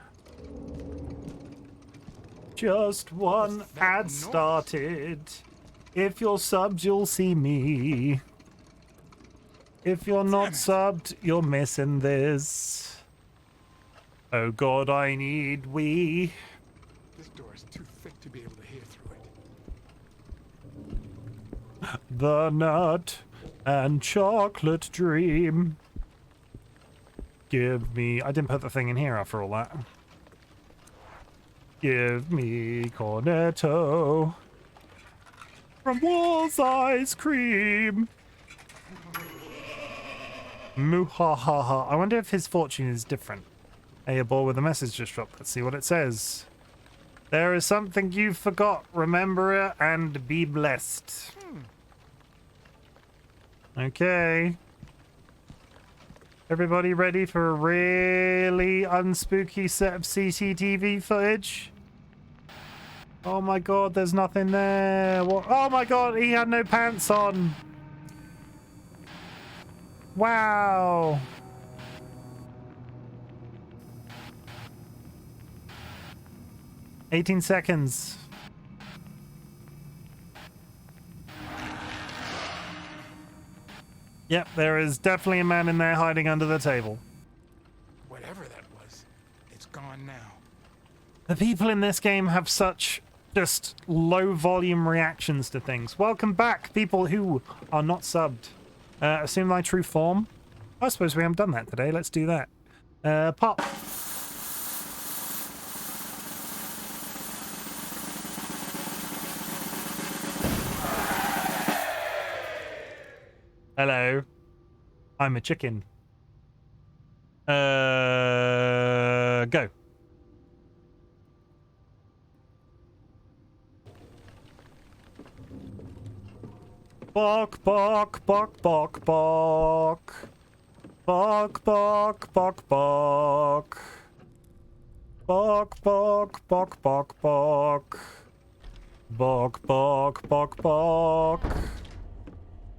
Just one ad started. If you're subbed, you'll see me. If you're not subbed, you're missing this. Oh God, I need we. This door is too thick to be able to hear through it. The nut and chocolate dream. Give me... I didn't put the thing in here after all that. Give me cornetto from Wall's Ice Cream. Muhahaha. I wonder if his fortune is different. Hey, a ball with a message just dropped. Let's see what it says. There is something you forgot. Remember it and be blessed. Okay. Everybody ready for a really unspooky set of CCTV footage? Oh my God, there's nothing there. What? Oh my God, he had no pants on. Wow. "18 seconds. Yep, there is definitely a man in there hiding under the table. Whatever that was, it's gone now. The people in this game have such just low volume reactions to things. Welcome back, people who are not subbed. Assume thy true form. I suppose we haven't done that today. Let's do that. Pop. Hello. I'm a chicken. Go. Bok, bok, bok, bok, bok. Bok, bok, bok, bok. Bok, bok, bok, bok, bok. Bok, bok, bok, bok.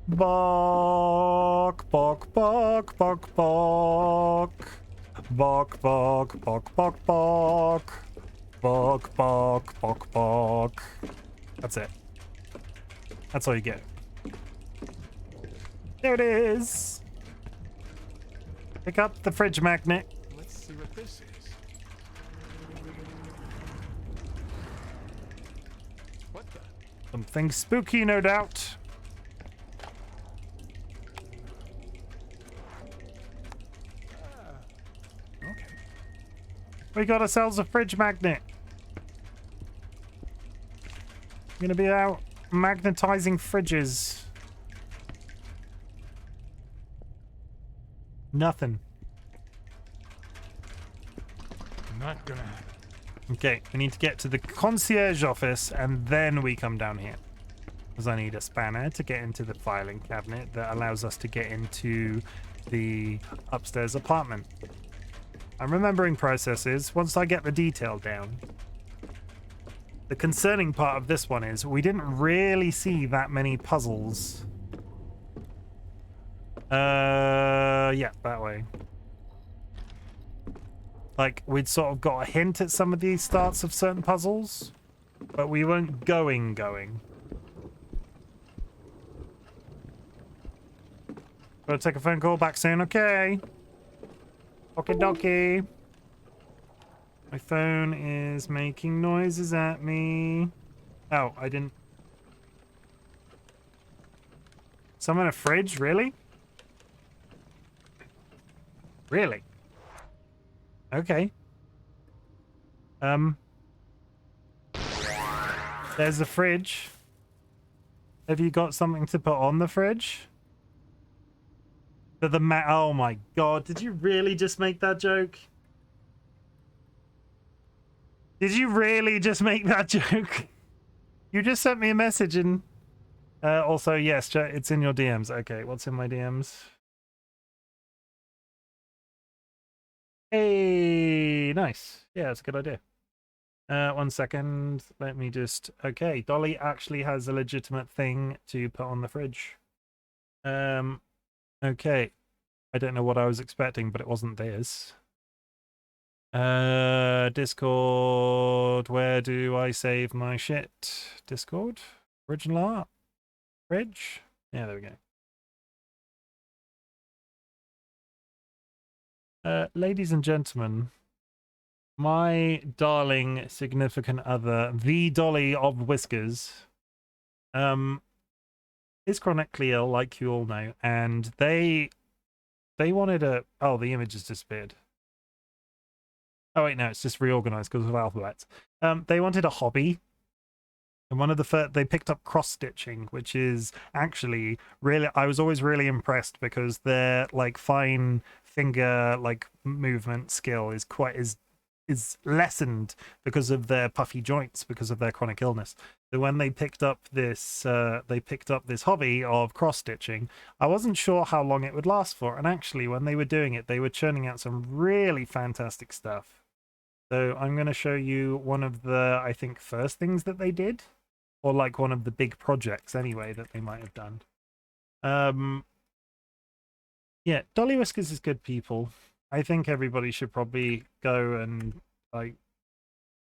Bok, bok, bok, bok, bok. Bok, bok, bok, bok, bok. Bok, bok, bok, bok. That's it. That's all you get. There it is. Pick up the fridge magnet. Let's see what this is. What the? Something spooky, no doubt. Okay. We got ourselves a fridge magnet. Gonna be out magnetizing fridges. Nothing. Not gonna happen. Okay, we need to get to the concierge office and then we come down here. Because I need a spanner to get into the filing cabinet that allows us to get into the upstairs apartment. I'm remembering processes once I get the detail down. The concerning part of this one is we didn't really see that many puzzles. Yeah, that way. Like, we'd sort of got a hint at some of the starts of certain puzzles, but we weren't going. Gotta take a phone call back soon, okay? Okie dokie. My phone is making noises at me. Oh, I didn't. Some in a fridge? Really? Really? Okay. There's the fridge. Have you got something to put on the fridge? For the oh my god, did you really just make that joke? Did you really just make that joke? You just sent me a message and... also, yes, it's in your DMs. Okay, what's in my DMs? Hey, nice. Yeah, that's a good idea. 1 second. Let me just... Okay, Dolly actually has a legitimate thing to put on the fridge. Okay. I don't know what I was expecting, but it wasn't this. Discord, where do I save my shit? Discord? Original art? Fridge? Yeah, there we go. Ladies and gentlemen, my darling significant other, the Dolly of Whiskers, is chronically ill, like you all know, and they wanted a... Oh, the image has disappeared. Oh wait, no, it's just reorganized because of alphabets. They wanted a hobby, and one of the first, they picked up cross stitching, which is actually really, I was always really impressed because their like fine finger like movement skill is is lessened because of their puffy joints, because of their chronic illness. So when they picked up this hobby of cross stitching, I wasn't sure how long it would last for, and actually when they were doing it, they were churning out some really fantastic stuff. So I'm going to show you one of the, I think, first things that they did, or like one of the big projects anyway that they might have done. Yeah, DollyWhiskers is good people. I think everybody should probably go and like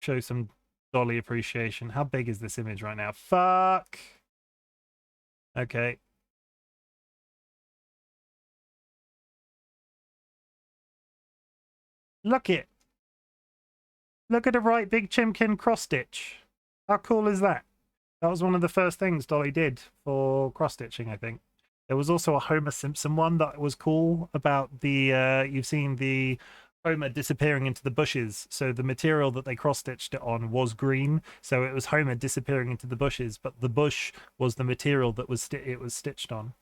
show some Dolly appreciation. How big is this image right now? Fuck. Okay. Look it. Look at a RightBigChimken cross stitch. How cool is that? That was one of the first things Dolly did for cross stitching, I think. There was also a Homer Simpson one that was cool about the, you've seen the Homer disappearing into the bushes. So the material that they cross stitched it on was green. So it was Homer disappearing into the bushes, but the bush was the material that was it was stitched on.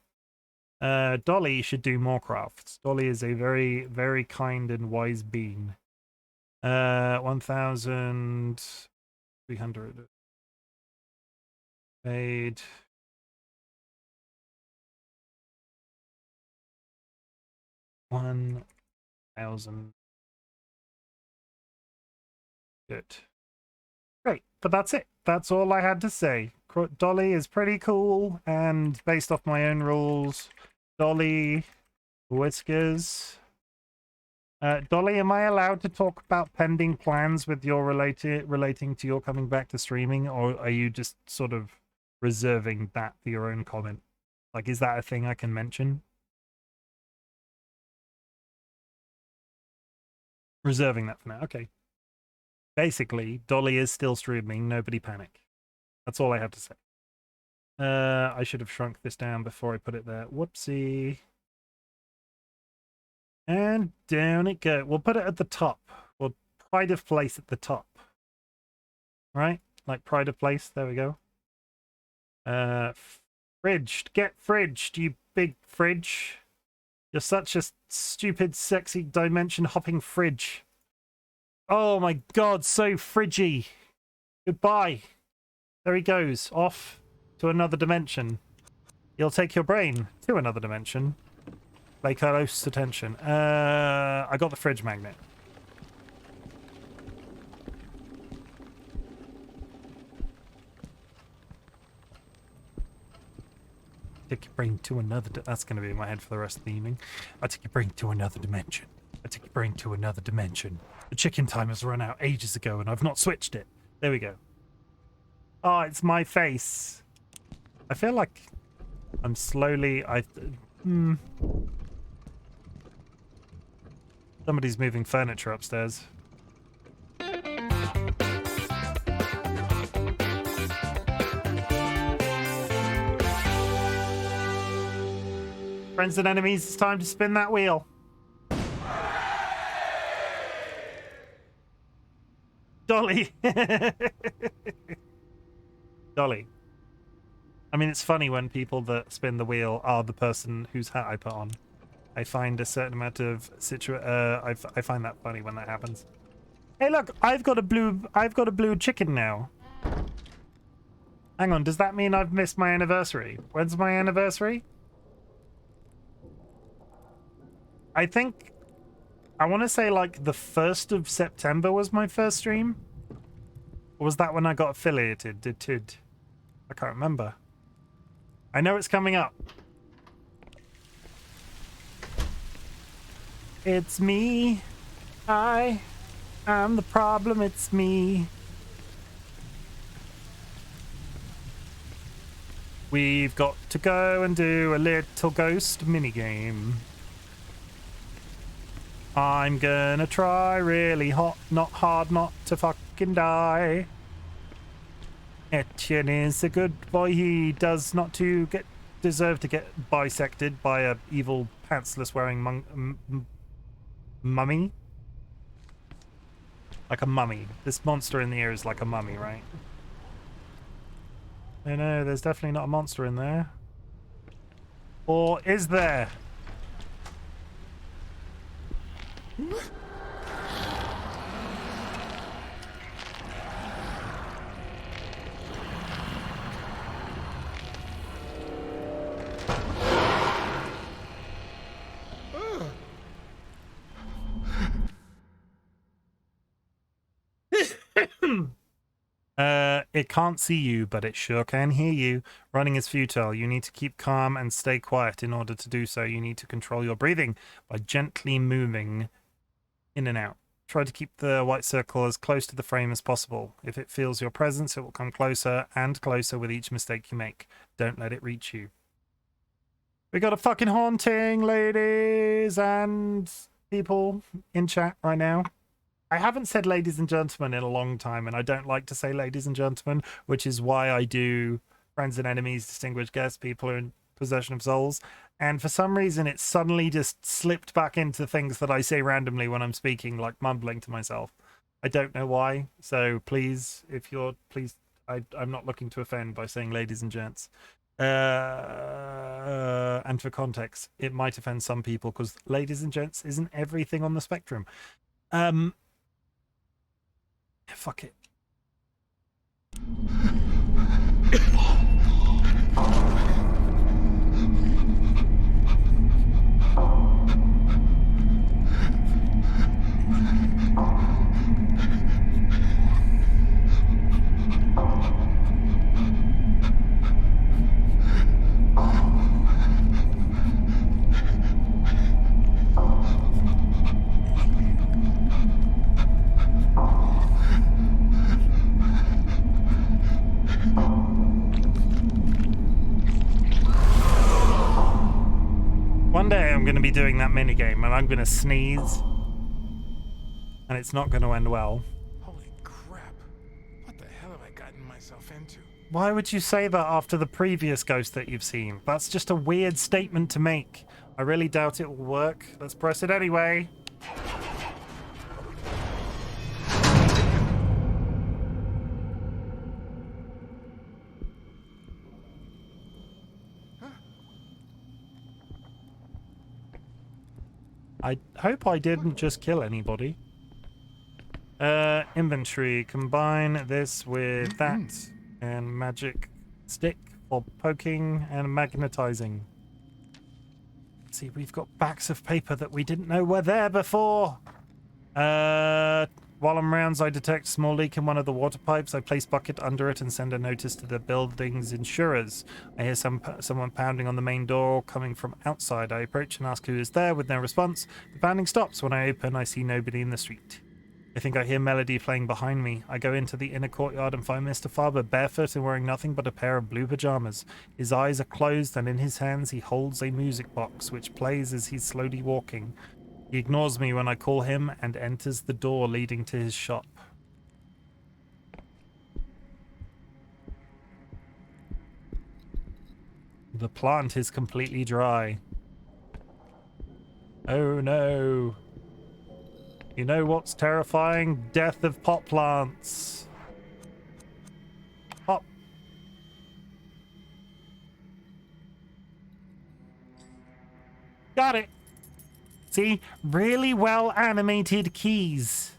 Dolly should do more crafts. Dolly is a very, very kind and wise being. 1,300 paid. $1,000. Good. Great, but that's it. That's all I had to say. Dolly is pretty cool, and based off my own rules, DollyWhiskers. Dolly, am I allowed to talk about pending plans with your relating to your coming back to streaming, or are you just sort of reserving that for your own comment? Like, is that a thing I can mention? Reserving that for now. Okay. Basically, Dolly is still streaming. Nobody panic. That's all I have to say. I should have shrunk this down before I put it there. Whoopsie. And down it goes. We'll put it at the top. We'll pride of place at the top. Right? Like pride of place. There we go. Fridge. Get fridged, you big fridge. You're such a stupid, sexy, dimension-hopping fridge. Oh my god, so fridgy. Goodbye. There he goes, off to another dimension. He'll take your brain to another dimension. Pay close attention. I got the fridge magnet. Take your brain to another... That's going to be in my head for the rest of the evening. I take your brain to another dimension. I take your brain to another dimension. The chicken timer's run out ages ago and I've not switched it. There we go. Oh, it's my face. I feel like I'm slowly... Somebody's moving furniture upstairs. Friends and enemies, it's time to spin that wheel. Dolly. Dolly. I mean, it's funny when people that spin the wheel are the person whose hat I put on. I find a certain amount of I find that funny when that happens. Hey, look, I've got a blue chicken now. Hang on, does that mean I've missed my anniversary? When's my anniversary? I think, I want to say like the 1st of September was my first stream. Or was that when I got affiliated? I can't remember. I know it's coming up. It's me. I'm the problem. It's me. We've got to go and do a little ghost minigame. I'm gonna try really not hard not to fucking die. Etienne is a good boy. He does not deserve to get bisected by a evil pantsless wearing mummy. Like a mummy. This monster in the air is like a mummy, right? No, there's definitely not a monster in there. Or is there? It can't see you, but it sure can hear you. Running is futile. You need to keep calm and stay quiet. In order to do so, you need to control your breathing by gently moving in and out. Try to keep the white circle as close to the frame as possible. If it feels your presence, it will come closer and closer with each mistake you make. Don't let it reach you. We got a fucking haunting, ladies and people in chat right now. I haven't said ladies and gentlemen in a long time, and I don't like to say ladies and gentlemen, which is why I do friends and enemies, distinguished guests, people who are in possession of souls. And for some reason, it suddenly just slipped back into things that I say randomly when I'm speaking, like mumbling to myself. I don't know why. So please, I'm not looking to offend by saying ladies and gents. And for context, it might offend some people because ladies and gents isn't everything on the spectrum. Fuck it. One day I'm going to be doing that minigame and I'm going to sneeze And it's not going to end well. Holy crap. What the hell have I gotten myself into? Why would you say that after the previous ghost that you've seen? That's just a weird statement to make. I really doubt it will work. Let's press it anyway. I hope I didn't just kill anybody. Inventory. Combine this with that. And magic stick for poking and magnetizing. See, we've got backs of paper that we didn't know were there before. While I'm rounds, I detect a small leak in one of the water pipes. I place bucket under it and send a notice to the building's insurers. I hear someone pounding on the main door coming from outside. I approach and ask who is there with no response. The pounding stops. When I open, I see nobody in the street. I think I hear melody playing behind me. I go into the inner courtyard and find Mr. Farber barefoot and wearing nothing but a pair of blue pajamas. His eyes are closed and in his hands he holds a music box which plays as he's slowly walking. He ignores me when I call him and enters the door leading to his shop. The plant is completely dry. Oh no. You know what's terrifying? Death of pot plants. Pop. Got it. See? Really well animated keys.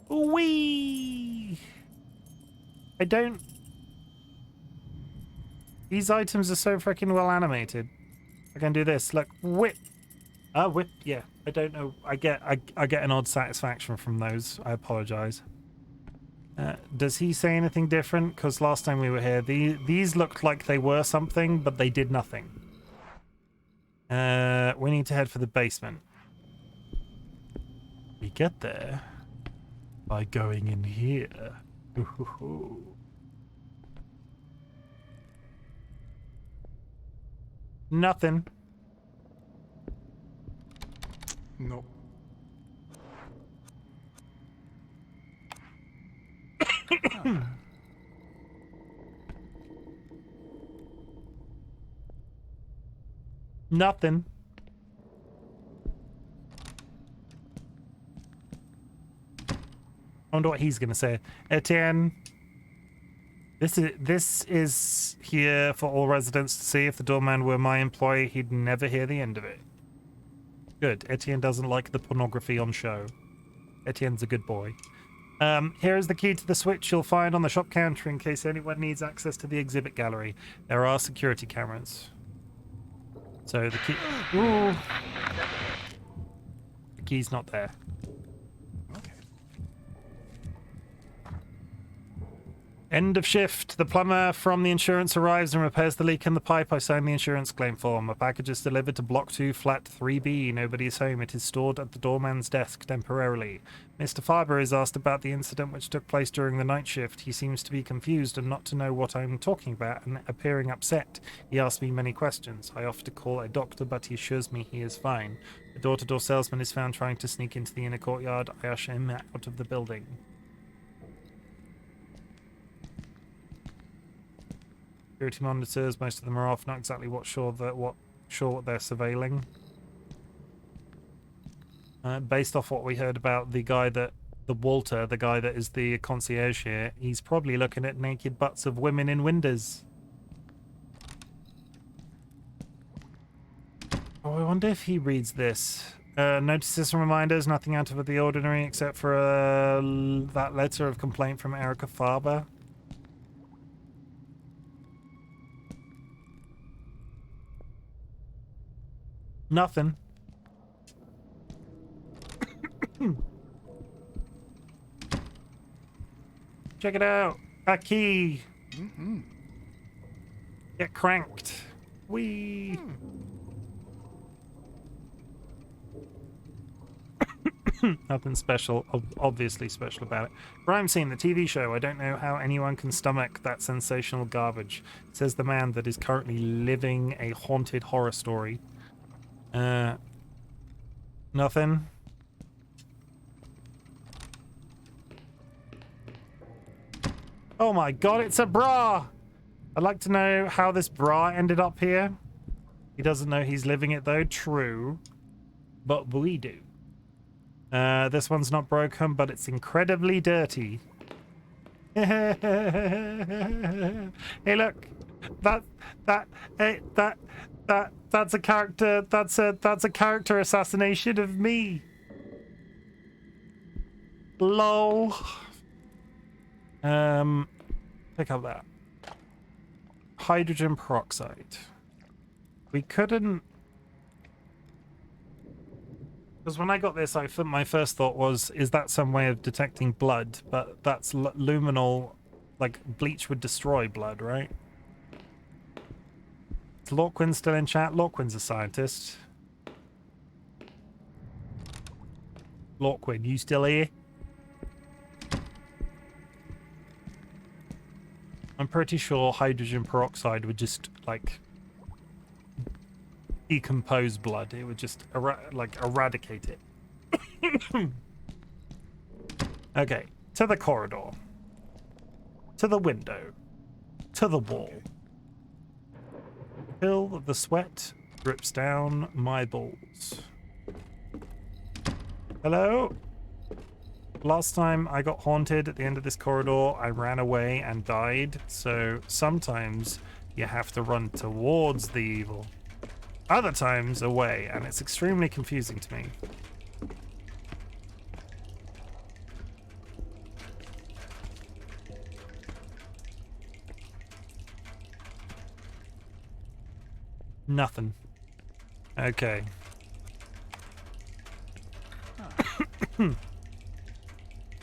Whee! I don't... These items are so freaking well animated. I can do this. Look, whip. Whip, yeah. I don't know. I get an odd satisfaction from those. I apologize. Does he say anything different? Because last time we were here, these looked like they were something, but they did nothing. We need to head for the basement. We get there by going in here. Ooh. Nothing. Nope. Nothing. I wonder what he's gonna say. Etienne, this is here for all residents to see. If the doorman were my employee, he'd never hear the end of it. Good. Etienne doesn't like the pornography on show. Etienne's a good boy. Here is the key to the switch you'll find on the shop counter in case anyone needs access to the exhibit gallery. There are security cameras. So the key... Ooh. The key's not there. Okay. End of shift. The plumber from the insurance arrives and repairs the leak in the pipe. I sign the insurance claim form. A package is delivered to Block 2, Flat 3B. Nobody is home. It is stored at the doorman's desk temporarily. Mr. Farber is asked about the incident which took place during the night shift. He seems to be confused and not to know what I'm talking about and appearing upset. He asks me many questions. I offer to call a doctor, but he assures me he is fine. A door-to-door salesman is found trying to sneak into the inner courtyard. I usher him out of the building. Security monitors, most of them are off. Not exactly sure what they're surveilling. Based off what we heard about the guy that, Walter, the guy that is the concierge here, he's probably looking at naked butts of women in windows. Oh, I wonder if he reads this. Notices and reminders, nothing out of the ordinary except for that letter of complaint from Erica Farber. Nothing. Check it out. A key. Get cranked. Whee. Nothing special, obviously special about it. Crime Scene, the TV show. I don't know how anyone can stomach that sensational garbage. Says the man that is currently living a haunted horror story. Nothing. Oh my god, it's a bra! I'd like to know how this bra ended up here. He doesn't know he's living it though, true. But we do. This one's not broken, but it's incredibly dirty. Hey look! That's a character, that's a character assassination of me. Lol. Pick up that. Hydrogen peroxide. We couldn't... Because when I got this, my first thought was, is that some way of detecting blood? But that's luminol, like bleach would destroy blood, right? Is Lorquin still in chat? Lorquin's a scientist. Lorquin, you still here? I'm pretty sure hydrogen peroxide would just, like, decompose blood. It would just, eradicate it. Okay, to the corridor. To the window. To the wall. Till the sweat drips down my balls. Hello? Last time I got haunted at the end of this corridor, I ran away and died. So sometimes you have to run towards the evil. Other times away, and it's extremely confusing to me. Nothing. Okay.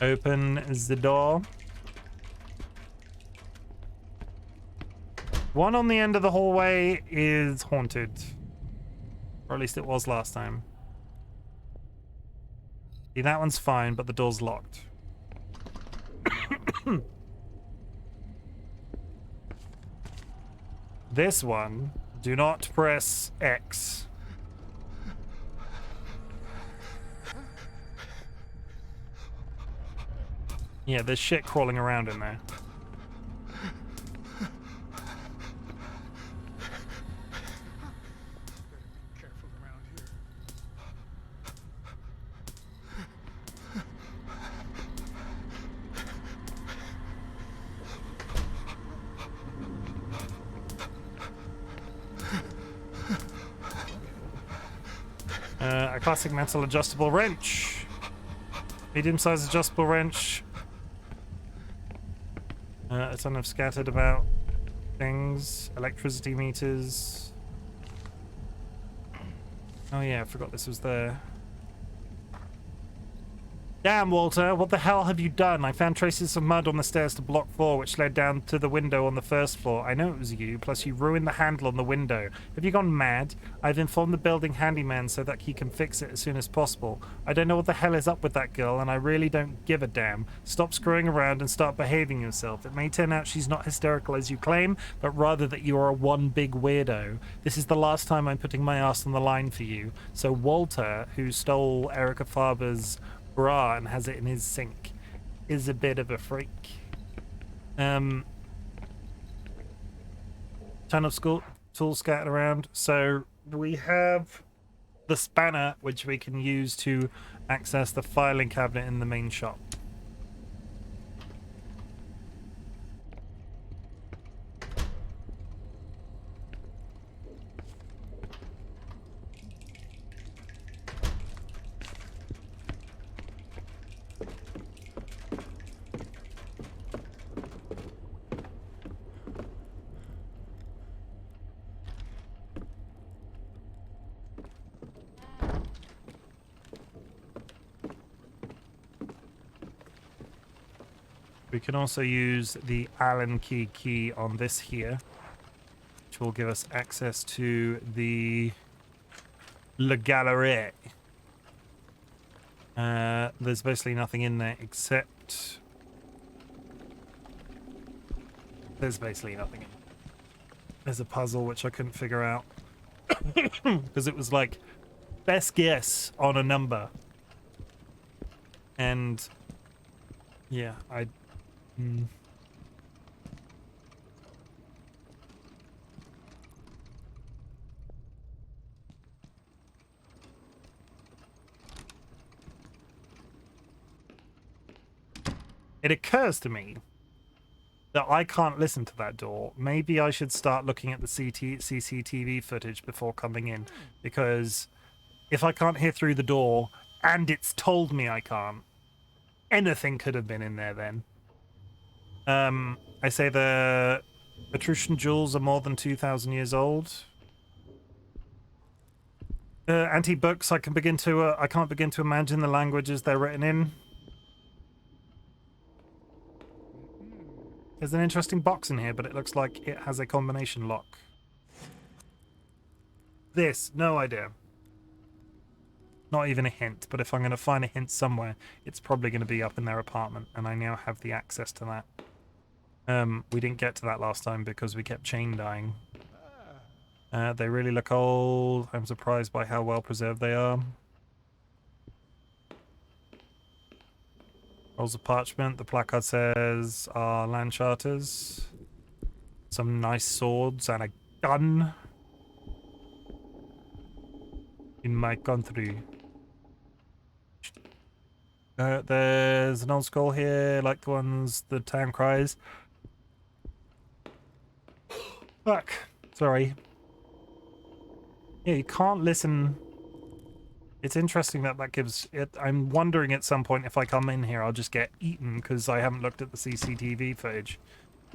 Open the door. One on the end of the hallway is haunted. Or at least it was last time. See, that one's fine, but the door's locked. This one, do not press X. Yeah, there's shit crawling around in there. Careful around here. A classic metal adjustable wrench. Medium-sized adjustable wrench. A ton of scattered about things. Electricity meters. Oh yeah, I forgot this was there. Damn, Walter, what the hell have you done? I found traces of mud on the stairs to block 4, which led down to the window on the first floor. I know it was you, plus you ruined the handle on the window. Have you gone mad? I've informed the building handyman so that he can fix it as soon as possible. I don't know what the hell is up with that girl, and I really don't give a damn. Stop screwing around and start behaving yourself. It may turn out she's not hysterical as you claim, but rather that you are one big weirdo. This is the last time I'm putting my ass on the line for you. So Walter, who stole Erica Farber's bra and has it in his sink, is a bit of a freak. Ton of school tools scattered around. So we have the spanner, which we can use to access the filing cabinet in the main shop. We can also use the Allen key on this here, which will give us access to the Le Galerie. There's basically nothing in there except... There's basically nothing in there. There's a puzzle which I couldn't figure out. Because it was like, best guess on a number. And... yeah, it occurs to me that I can't listen to that door. Maybe I should start looking at the CCTV footage before coming in, because if I can't hear through the door and it's told me I can't, anything could have been in there then. I say the Etruscan jewels are more than 2,000 years old. Antique books, I can't begin to imagine the languages they're written in. There's an interesting box in here, but it looks like it has a combination lock. This, no idea. Not even a hint, but if I'm going to find a hint somewhere, it's probably going to be up in their apartment, and I now have the access to that. We didn't get to that last time because we kept chain dying. They really look old. I'm surprised by how well preserved they are. Rolls of parchment. The placard says our land charters. Some nice swords and a gun. In my country. There's an old scroll here, like the ones the town cries. Fuck. Sorry. Yeah, you can't listen. It's interesting that gives it. I'm wondering at some point if I come in here, I'll just get eaten because I haven't looked at the CCTV footage.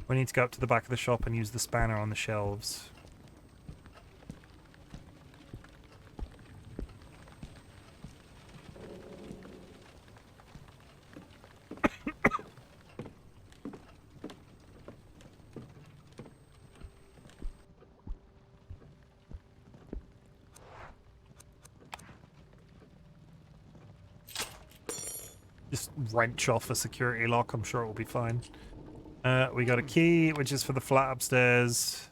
We need to go up to the back of the shop and use the spanner on the shelves. Just wrench off a security lock. I'm sure it will be fine. We got a key, which is for the flat upstairs.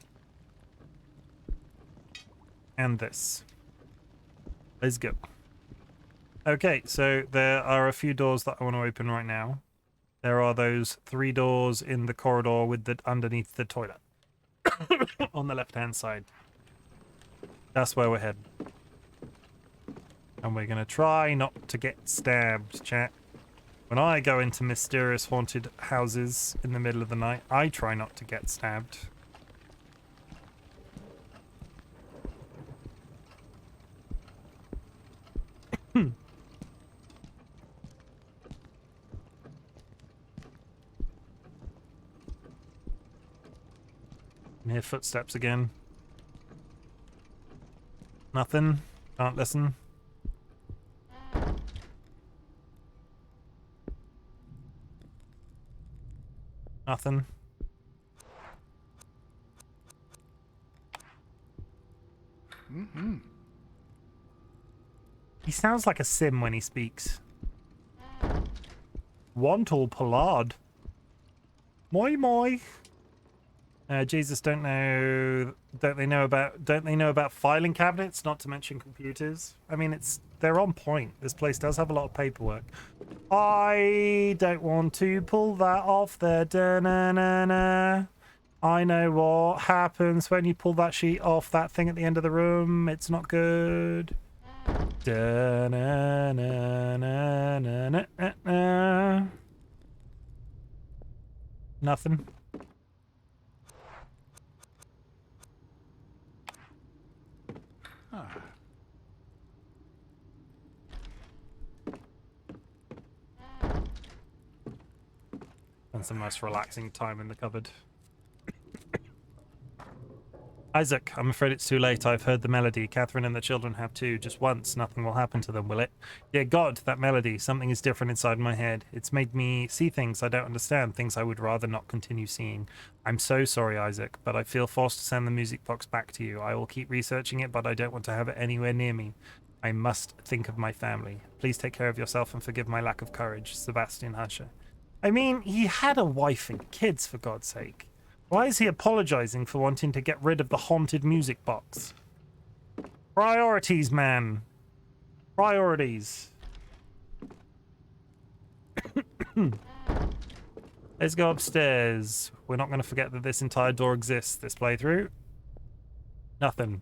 And this. Let's go. Okay, so there are a few doors that I want to open right now. There are those 3 doors in the corridor with the underneath the toilet. On the left-hand side. That's where we're heading. And we're going to try not to get stabbed, chat. When I go into mysterious haunted houses in the middle of the night, I try not to get stabbed. I hear footsteps again. Nothing. Can't listen. Nothing. He sounds like a sim when he speaks. Wantle Pollard. Moi moi. Jesus, don't they know about filing cabinets, not to mention computers? I mean, they're on point. This place does have a lot of paperwork. I don't want to pull that off there. Da-na-na-na. I know what happens when you pull that sheet off that thing at the end of the room. It's not good. Da-na-na-na-na-na-na. Nothing. And some nice relaxing time in the cupboard. Isaac, I'm afraid it's too late. I've heard the melody. Catherine and the children have too. Just once, nothing will happen to them, will it? Yeah, God, that melody. Something is different inside my head. It's made me see things I don't understand, things I would rather not continue seeing. I'm so sorry, Isaac, but I feel forced to send the music box back to you. I will keep researching it, but I don't want to have it anywhere near me. I must think of my family. Please take care of yourself and forgive my lack of courage. Sebastian Husher. I mean, he had a wife and kids, for God's sake. Why is he apologizing for wanting to get rid of the haunted music box? Priorities, man. Priorities. Let's go upstairs. We're not going to forget that this entire door exists this playthrough. Nothing.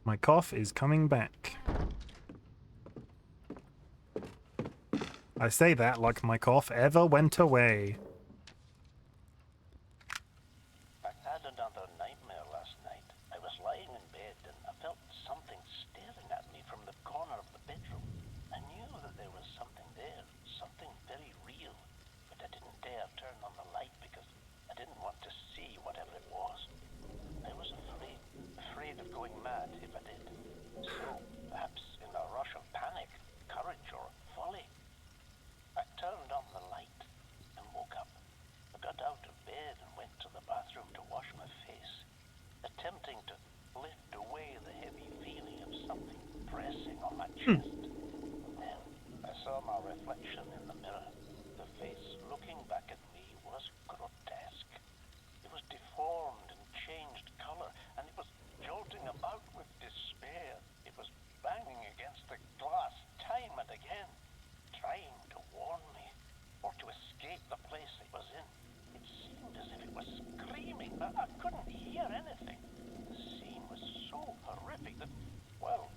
My cough is coming back. I say that like my cough ever went away. I had another nightmare last night. I was lying in bed and I felt something staring at me from the corner of the bedroom. I knew that there was something there, something very real, but I didn't dare turn on the light because I didn't want to see whatever it was. I was afraid of going mad if I did. So, perhaps in a rush of panic, courage, or folly, I turned on the light and woke up. I got out of bed and went to the bathroom to wash my face, attempting to lift away the heavy feeling of something pressing on my chest. Then I saw my reflection in the mirror. The face looking back at me was grotesque. It was deformed and changed color, and it was jolting about with despair. It was banging against the glass time and again, trying to warn me, or to escape the place it was in. It seemed as if it was screaming, but I couldn't hear anything. The scene was so horrific that, well,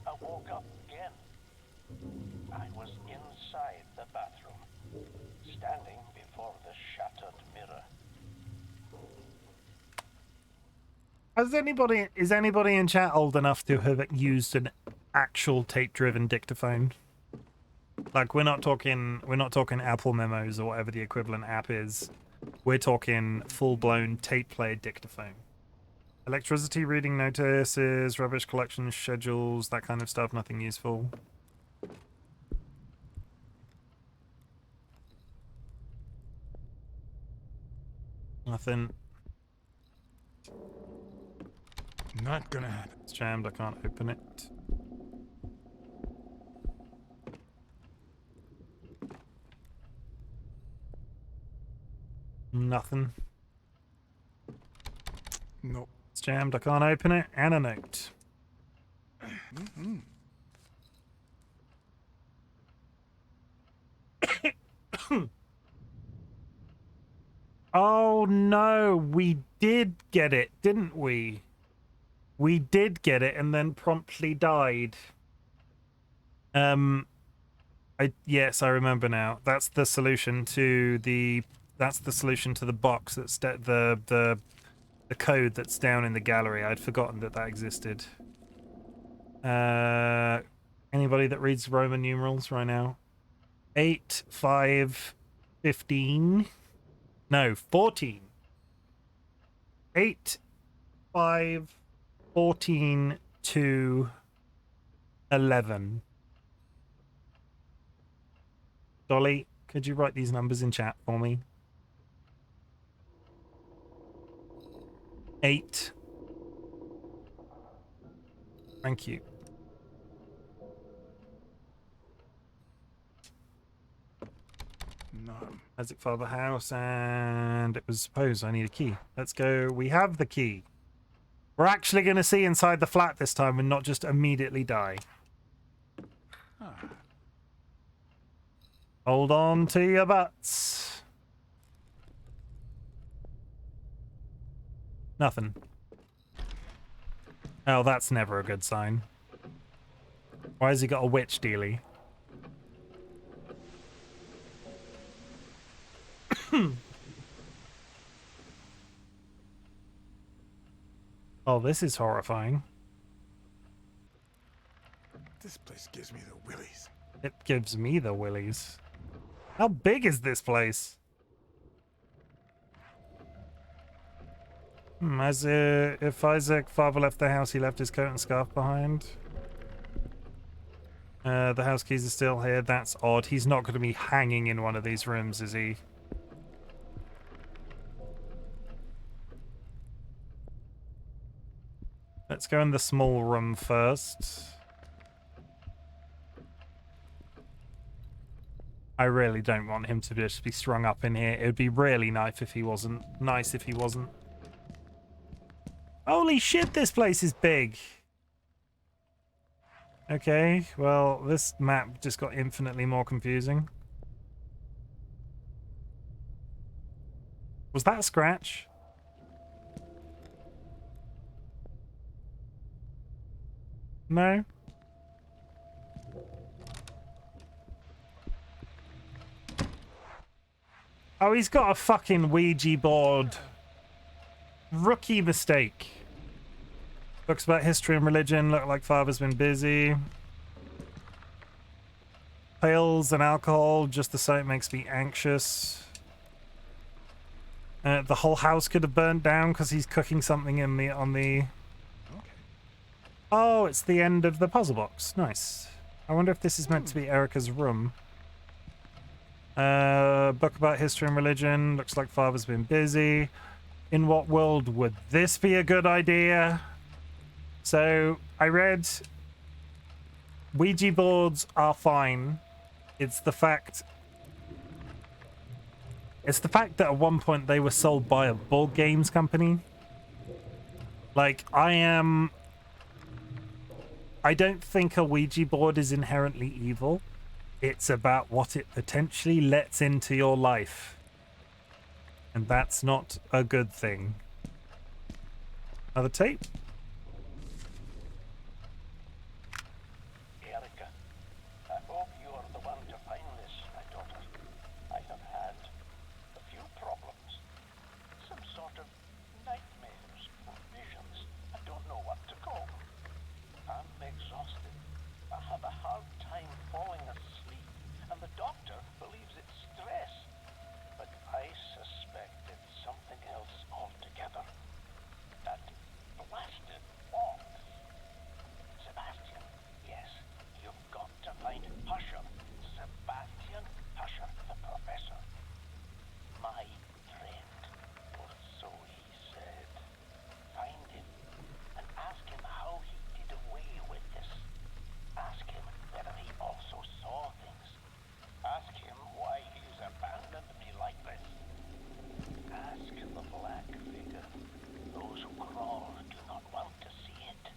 I woke up again. I was inside the bathroom, standing before the shattered mirror. Is anybody in chat old enough to have used an actual tape-driven dictaphone? Like, we're not talking Apple Memos or whatever the equivalent app is. We're talking full-blown tape player dictaphone. Electricity reading notices, rubbish collection schedules, that kind of stuff. Nothing useful. Nothing. Not gonna happen. It's jammed. I can't open it. Nothing. Nope. It's jammed. I can't open it. And a note. Oh no, we did get it, didn't we? We did get it and then promptly died. Yes, I remember now. That's the solution to the box that's the code that's down in the gallery. I'd forgotten that existed. Anybody that reads Roman numerals right now? 8, 5, 15. No, 14. 8, 5, 14 to 11. Dolly, could you write these numbers in chat for me? 8. Thank you. None. Isaac Father House, and it was suppose I need a key. Let's go. We have the key. We're actually going to see inside the flat this time and not just immediately die. Hold on to your butts. Nothing. Oh, that's never a good sign. Why has he got a witch dealie? Oh, this is horrifying. This place gives me the willies. It gives me the willies. How big is this place? If Isaac Father left the house, he left his coat and scarf behind. The house keys are still here. That's odd. He's not going to be hanging in one of these rooms, is he? Let's go in the small room first. I really don't want him to just be strung up in here. It would be really nice if he wasn't. Holy shit, this place is big. Okay, well, this map just got infinitely more confusing. Was that a scratch? No? Oh, he's got a fucking Ouija board. Rookie mistake. Books about history and religion look like father's been busy. Pills and alcohol, just the sight makes me anxious. The whole house could have burnt down because he's cooking something in the on the. Okay. Oh, it's the end of the puzzle box. Nice. I wonder if this is meant to be Erica's room. Book about history and religion. Looks like father's been busy. In what world would this be a good idea? So I read Ouija boards are fine. It's the fact that at one point they were sold by a board games company. Like, I don't think a Ouija board is inherently evil. It's about what it potentially lets into your life. And that's not a good thing. Another tape? Erica, I hope you are the one to find this, my daughter. I have had a few problems. Some sort of nightmares or visions. I don't know what to call them. I'm exhausted. I have a hard time falling asleep, and the doctor believes it's stress. But I suspect it's something else altogether. That blasted box. Sebastian, yes, you've got to find Husher. Sebastian Husher, the professor. My friend, or so he said. Find him and ask him how he did away with this. Ask him whether he also saw things. Ask him why he's abandoned me like this. Ask the black figure. Those who crawl do not want to see it.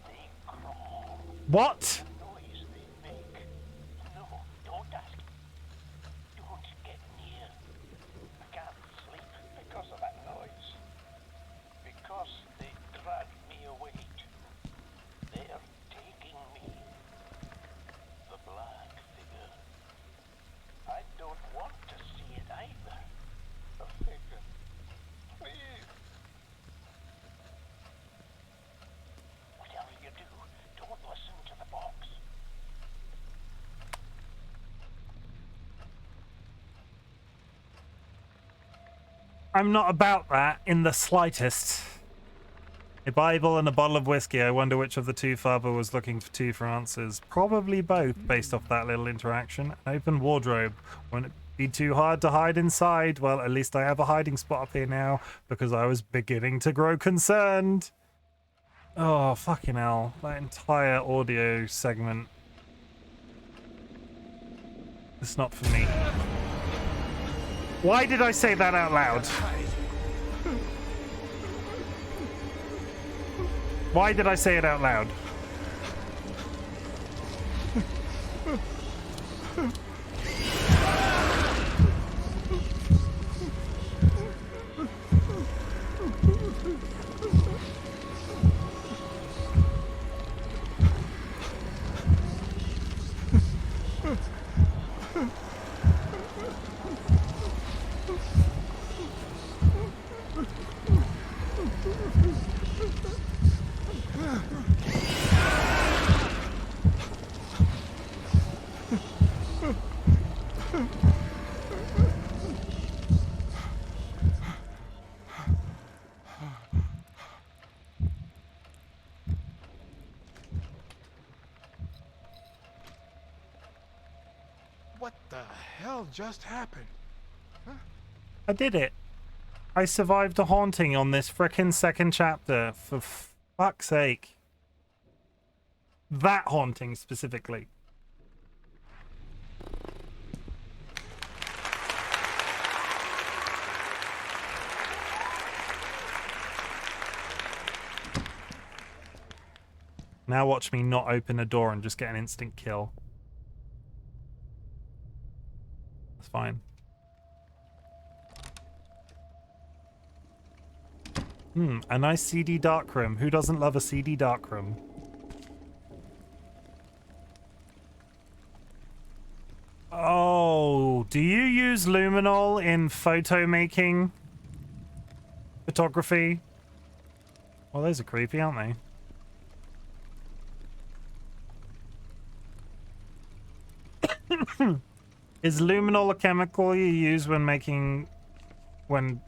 They crawl. What? The noise they make. No, don't ask. Don't get near. I can't sleep because of that noise. Because they drag me away too. They are taking me. The black figure. I don't want to see it either. The figure. Please. Whatever you do, don't listen to the box. I'm not about that in the slightest. A Bible and a bottle of whiskey. I wonder which of the two father was looking for answers. Probably both, based off that little interaction. An open wardrobe. Won't it be too hard to hide inside? Well, at least I have a hiding spot up here now, because I was beginning to grow concerned. Oh, fucking hell. That entire audio segment. It's not for me. Why did I say that out loud? Why did I say it out loud? What the hell just happened? I did it. I survived a haunting on this frickin' second chapter, for fuck's sake. That haunting specifically. Now watch me not open a door and just get an instant kill. That's fine. A nice seedy darkroom. Who doesn't love a seedy darkroom? Do you use luminol in photo making? Photography? Well, those are creepy, aren't they? Is luminol a chemical you use when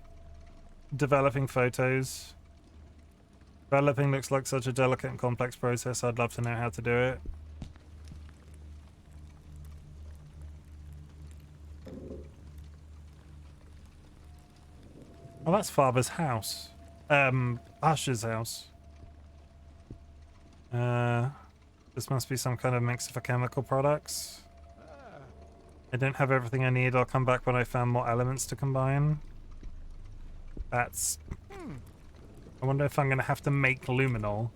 developing photos? Developing looks like such a delicate and complex process. I'd love to know how to do it. Oh, that's Father's house. Ash's house. This must be some kind of mix of chemical products. I don't have everything I need. I'll come back when I found more elements to combine. That's... I wonder if I'm going to have to make luminol.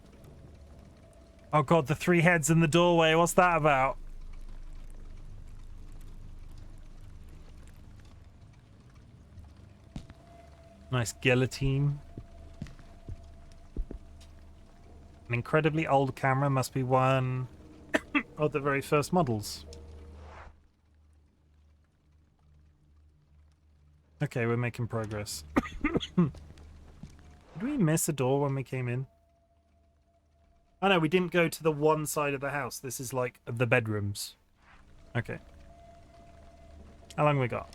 Oh god, the 3 heads in the doorway. What's that about? Nice guillotine. An incredibly old camera must be one of the very first models. Okay, we're making progress. Did we miss a door when we came in? Oh no, we didn't go to the one side of the house. This is like the bedrooms. Okay. How long we got?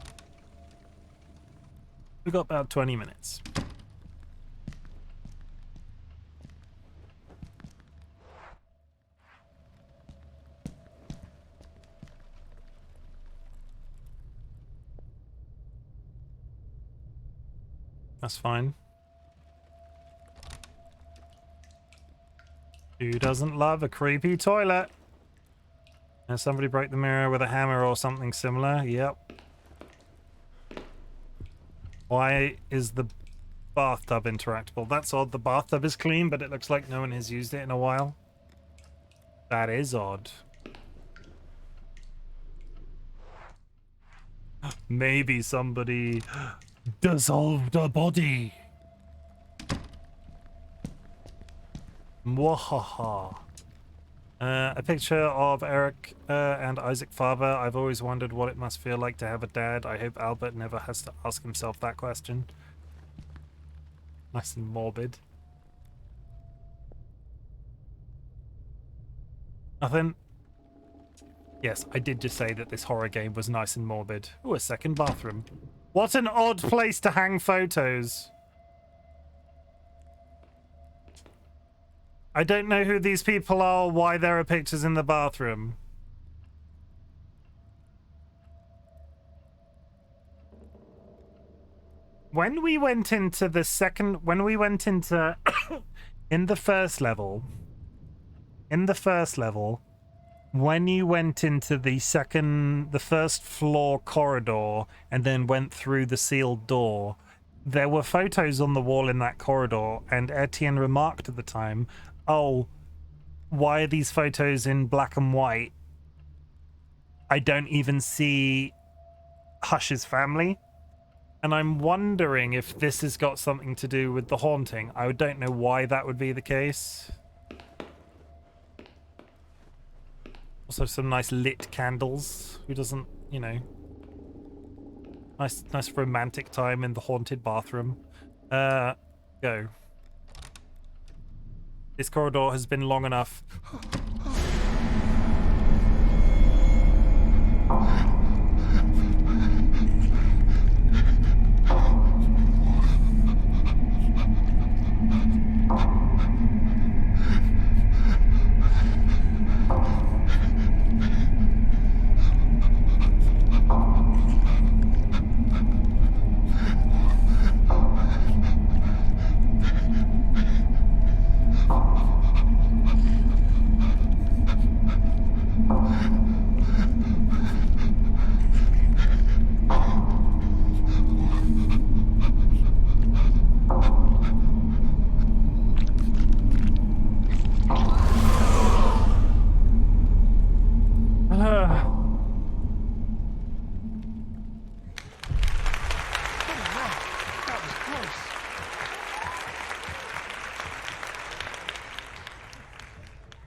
We got about 20 minutes. That's fine. Who doesn't love a creepy toilet? And somebody broke the mirror with a hammer or something similar. Yep. Why is the bathtub interactable? That's odd. The bathtub is clean, but it looks like no one has used it in a while. That is odd. Maybe somebody dissolved a body. Mwahaha. A picture of Eric and Isaac Faber. I've always wondered what it must feel like to have a dad. I hope Albert never has to ask himself that question. Nice and morbid. Nothing. Yes, I did just say that this horror game was nice and morbid. Ooh, a second bathroom. What an odd place to hang photos. I don't know who these people are or why there are pictures in the bathroom. When we went into the second... When we went into... in the first level... When you went into the first floor corridor and then went through the sealed door, there were photos on the wall in that corridor, and Etienne remarked at the time, oh, why are these photos in black and white? I don't even see Hush's family. And I'm wondering if this has got something to do with the haunting. I don't know why that would be the case. Also some nice lit candles. Who doesn't, you know... Nice romantic time in the haunted bathroom. Go. This corridor has been long enough.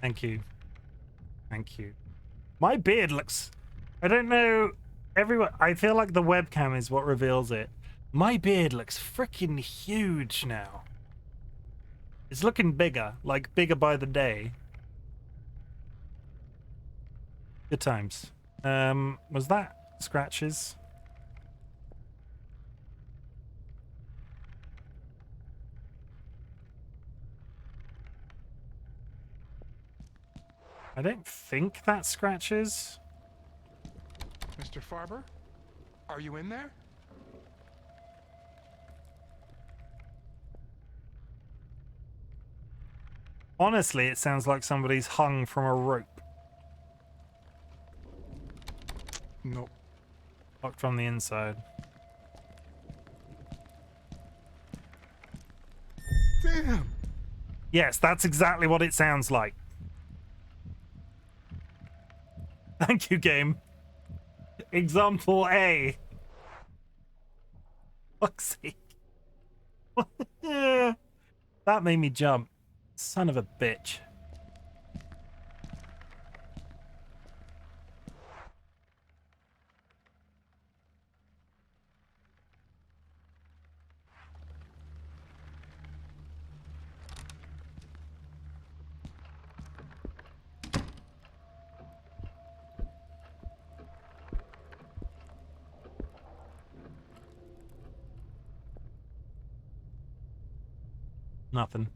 Thank you. Thank you. My beard looks... I don't know... everyone, I feel like the webcam is what reveals it. My beard looks freaking huge now. It's looking bigger, like bigger by the day. Good times. Was that scratches? I don't think that's scratches. Mr. Farber? Are you in there? Honestly, it sounds like somebody's hung from a rope. Nope. Locked from the inside. Damn! Yes, that's exactly what it sounds like. Thank you, game. Example A. Fuck's sake. That made me jump. Son of a bitch. Nothing.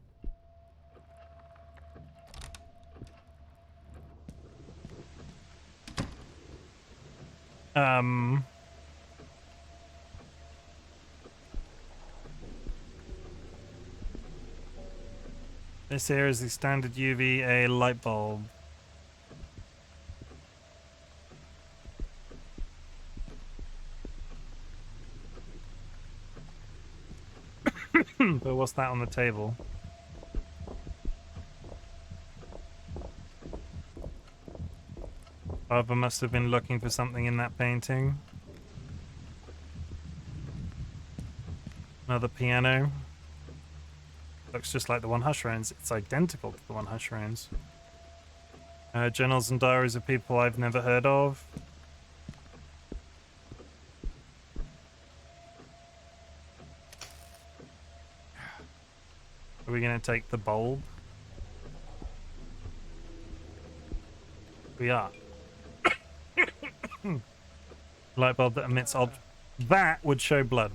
This here is the standard UVA light bulb. But what's that on the table? Barbara must have been looking for something in that painting. Another piano. Looks just like the one Hush owns. It's identical to the one Hush owns. Journals and diaries of people I've never heard of. Are we going to take the bulb? We are. Light bulb that emits that would show blood,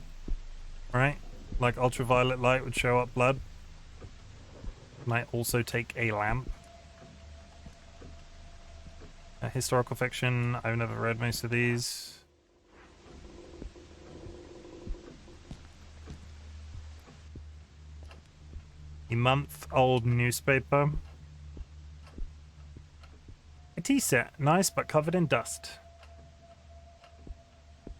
right? Like ultraviolet light would show up blood. Might also take a lamp. Historical fiction. I've never read most of these. A month-old newspaper. A tea set. Nice, but covered in dust.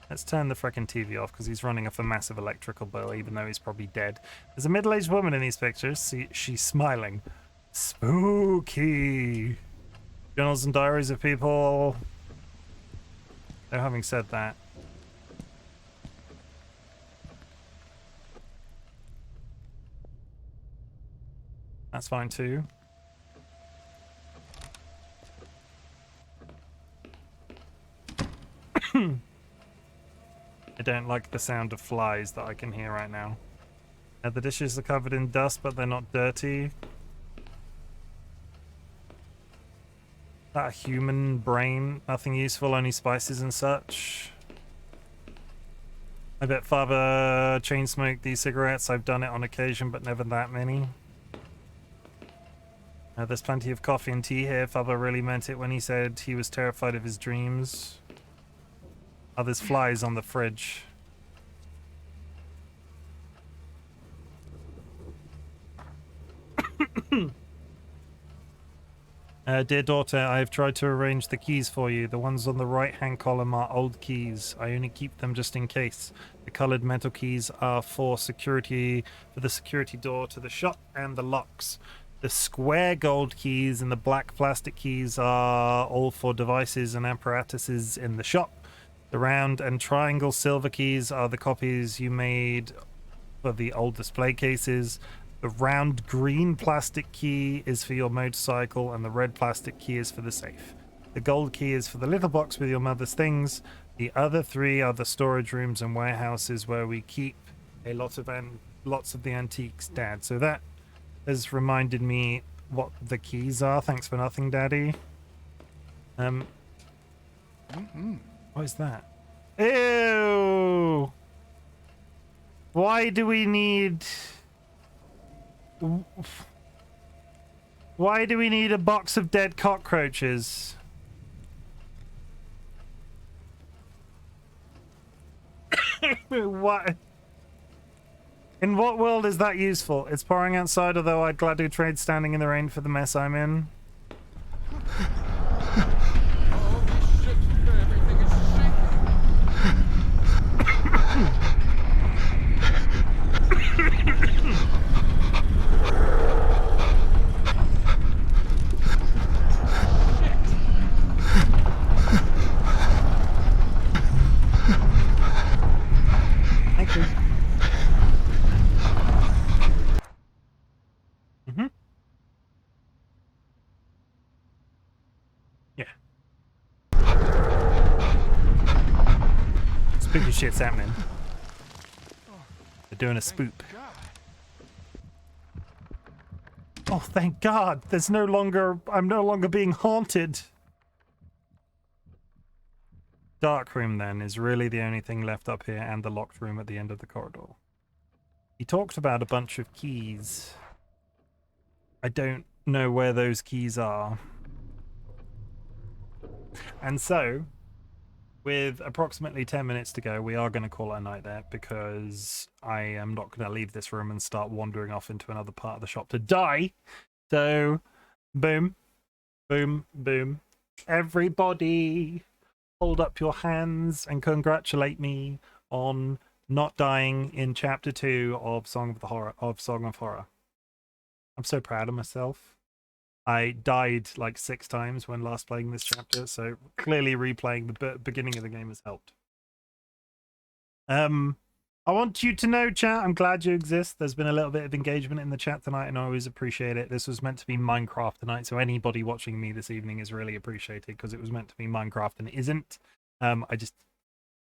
Let's turn the frickin' TV off because he's running off a massive electrical bill, even though he's probably dead. There's a middle-aged woman in these pictures. See, she's smiling. Spooky. Journals and diaries of people. So having said that, that's fine too. I don't like the sound of flies that I can hear right now. The dishes are covered in dust, but they're not dirty. That human brain, nothing useful, only spices and such. I bet Father chain smoked these cigarettes. I've done it on occasion, but never that many. There's plenty of coffee and tea here. Father really meant it when he said he was terrified of his dreams. Oh, there's flies on the fridge. Dear daughter, I have tried to arrange the keys for you. The ones on the right-hand column are old keys. I only keep them just in case. The colored metal keys are for security, for the security door to the shop and the locks. The square gold keys and the black plastic keys are all for devices and apparatuses in the shop. The round and triangle silver keys are the copies you made for the old display cases. The round green plastic key is for your motorcycle, and the red plastic key is for the safe. The gold key is for the little box with your mother's things. The other 3 are the storage rooms and warehouses where we keep a lot of lots of the antiques, Dad. So that has reminded me what the keys are. Thanks for nothing, Daddy. What is that? Ew! Why do we need... Why do we need a box of dead cockroaches? What? In what world is that useful? It's pouring outside, although I'd gladly trade standing in the rain for the mess I'm in. Thank you. Yeah. Spooky shit's happening. They're doing a spoop. Oh, thank God. I'm no longer being haunted. Dark room, then, is really the only thing left up here, and the locked room at the end of the corridor. He talked about a bunch of keys. I don't know where those keys are. And so, with approximately 10 minutes to go, we are going to call it a night there, because I am not going to leave this room and start wandering off into another part of the shop to die. So, boom, boom, boom. Everybody, hold up your hands and congratulate me on not dying in chapter 2 of Song of Horror. I'm so proud of myself. I died like 6 times when last playing this chapter, so clearly replaying the beginning of the game has helped. I want you to know, chat, I'm glad you exist. There's been a little bit of engagement in the chat tonight, and I always appreciate it. This was meant to be Minecraft tonight, so anybody watching me this evening is really appreciated, because it was meant to be Minecraft and it isn't. I just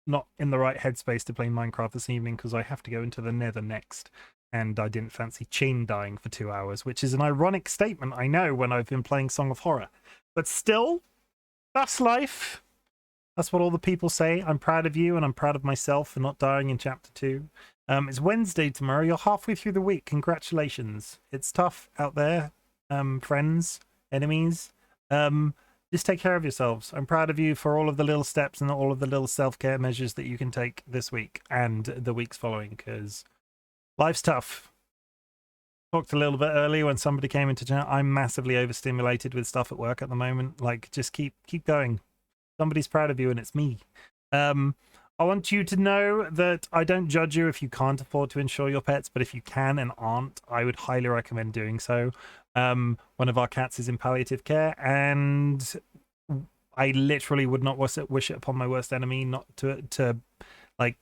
not in the right headspace to play Minecraft this evening, because I have to go into the Nether next. And I didn't fancy Chim dying for 2 hours, which is an ironic statement, I know, when I've been playing Song of Horror. But still, that's life. That's what all the people say. I'm proud of you, and I'm proud of myself for not dying in Chapter 2. It's Wednesday tomorrow. You're halfway through the week. Congratulations. It's tough out there, friends, enemies. Just take care of yourselves. I'm proud of you for all of the little steps and all of the little self-care measures that you can take this week and the weeks following, because life's tough. Talked a little bit earlier when somebody came into chat. I'm massively overstimulated with stuff at work at the moment. Like, just keep going. Somebody's proud of you, and it's me. I want you to know that I don't judge you if you can't afford to insure your pets, but if you can and aren't, I would highly recommend doing so. One of our cats is in palliative care, and I literally would not wish it upon my worst enemy not to like,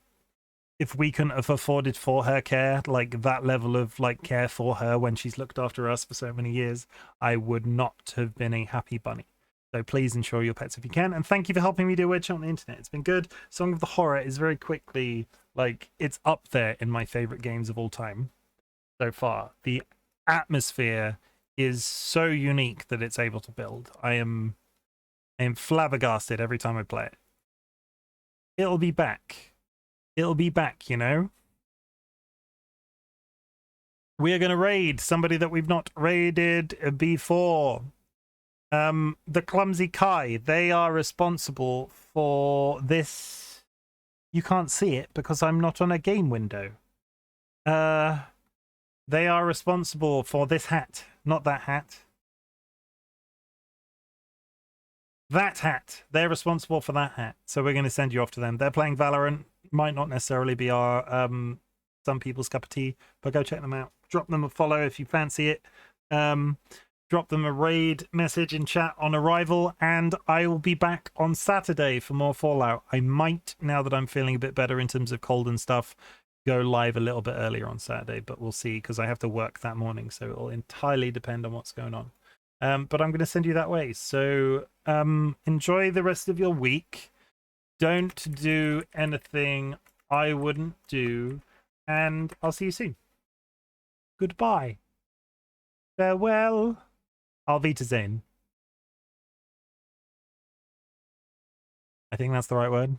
if we couldn't have afforded for her care, like that level of like care for her when she's looked after us for so many years, I would not have been a happy bunny. So please insure your pets if you can. And thank you for helping me do Weird Shit on the internet. It's been good. Song of the Horror is very quickly, like, it's up there in my favorite games of all time so far. The atmosphere is so unique that it's able to build. I am flabbergasted every time I play it. It'll be back. It'll be back, you know? We are going to raid somebody that we've not raided before. The Clumsy Kai. They are responsible for this. You can't see it because I'm not on a game window. They are responsible for this hat. Not that hat. That hat. They're responsible for that hat. So we're going to send you off to them. They're playing Valorant. Might not necessarily be our some people's cup of tea, but go check them out. Drop them a follow if you fancy it. Drop them a raid message in chat on arrival, and I will be back on Saturday for more Fallout. I might, now that I'm feeling a bit better in terms of cold and stuff, go live a little bit earlier on Saturday, but we'll see, because I have to work that morning, so it'll entirely depend on what's going on. But I'm going to send you that way. So enjoy the rest of your week. Don't do anything I wouldn't do, and I'll see you soon. Goodbye. Farewell. Auf Wiedersehen. I think that's the right word.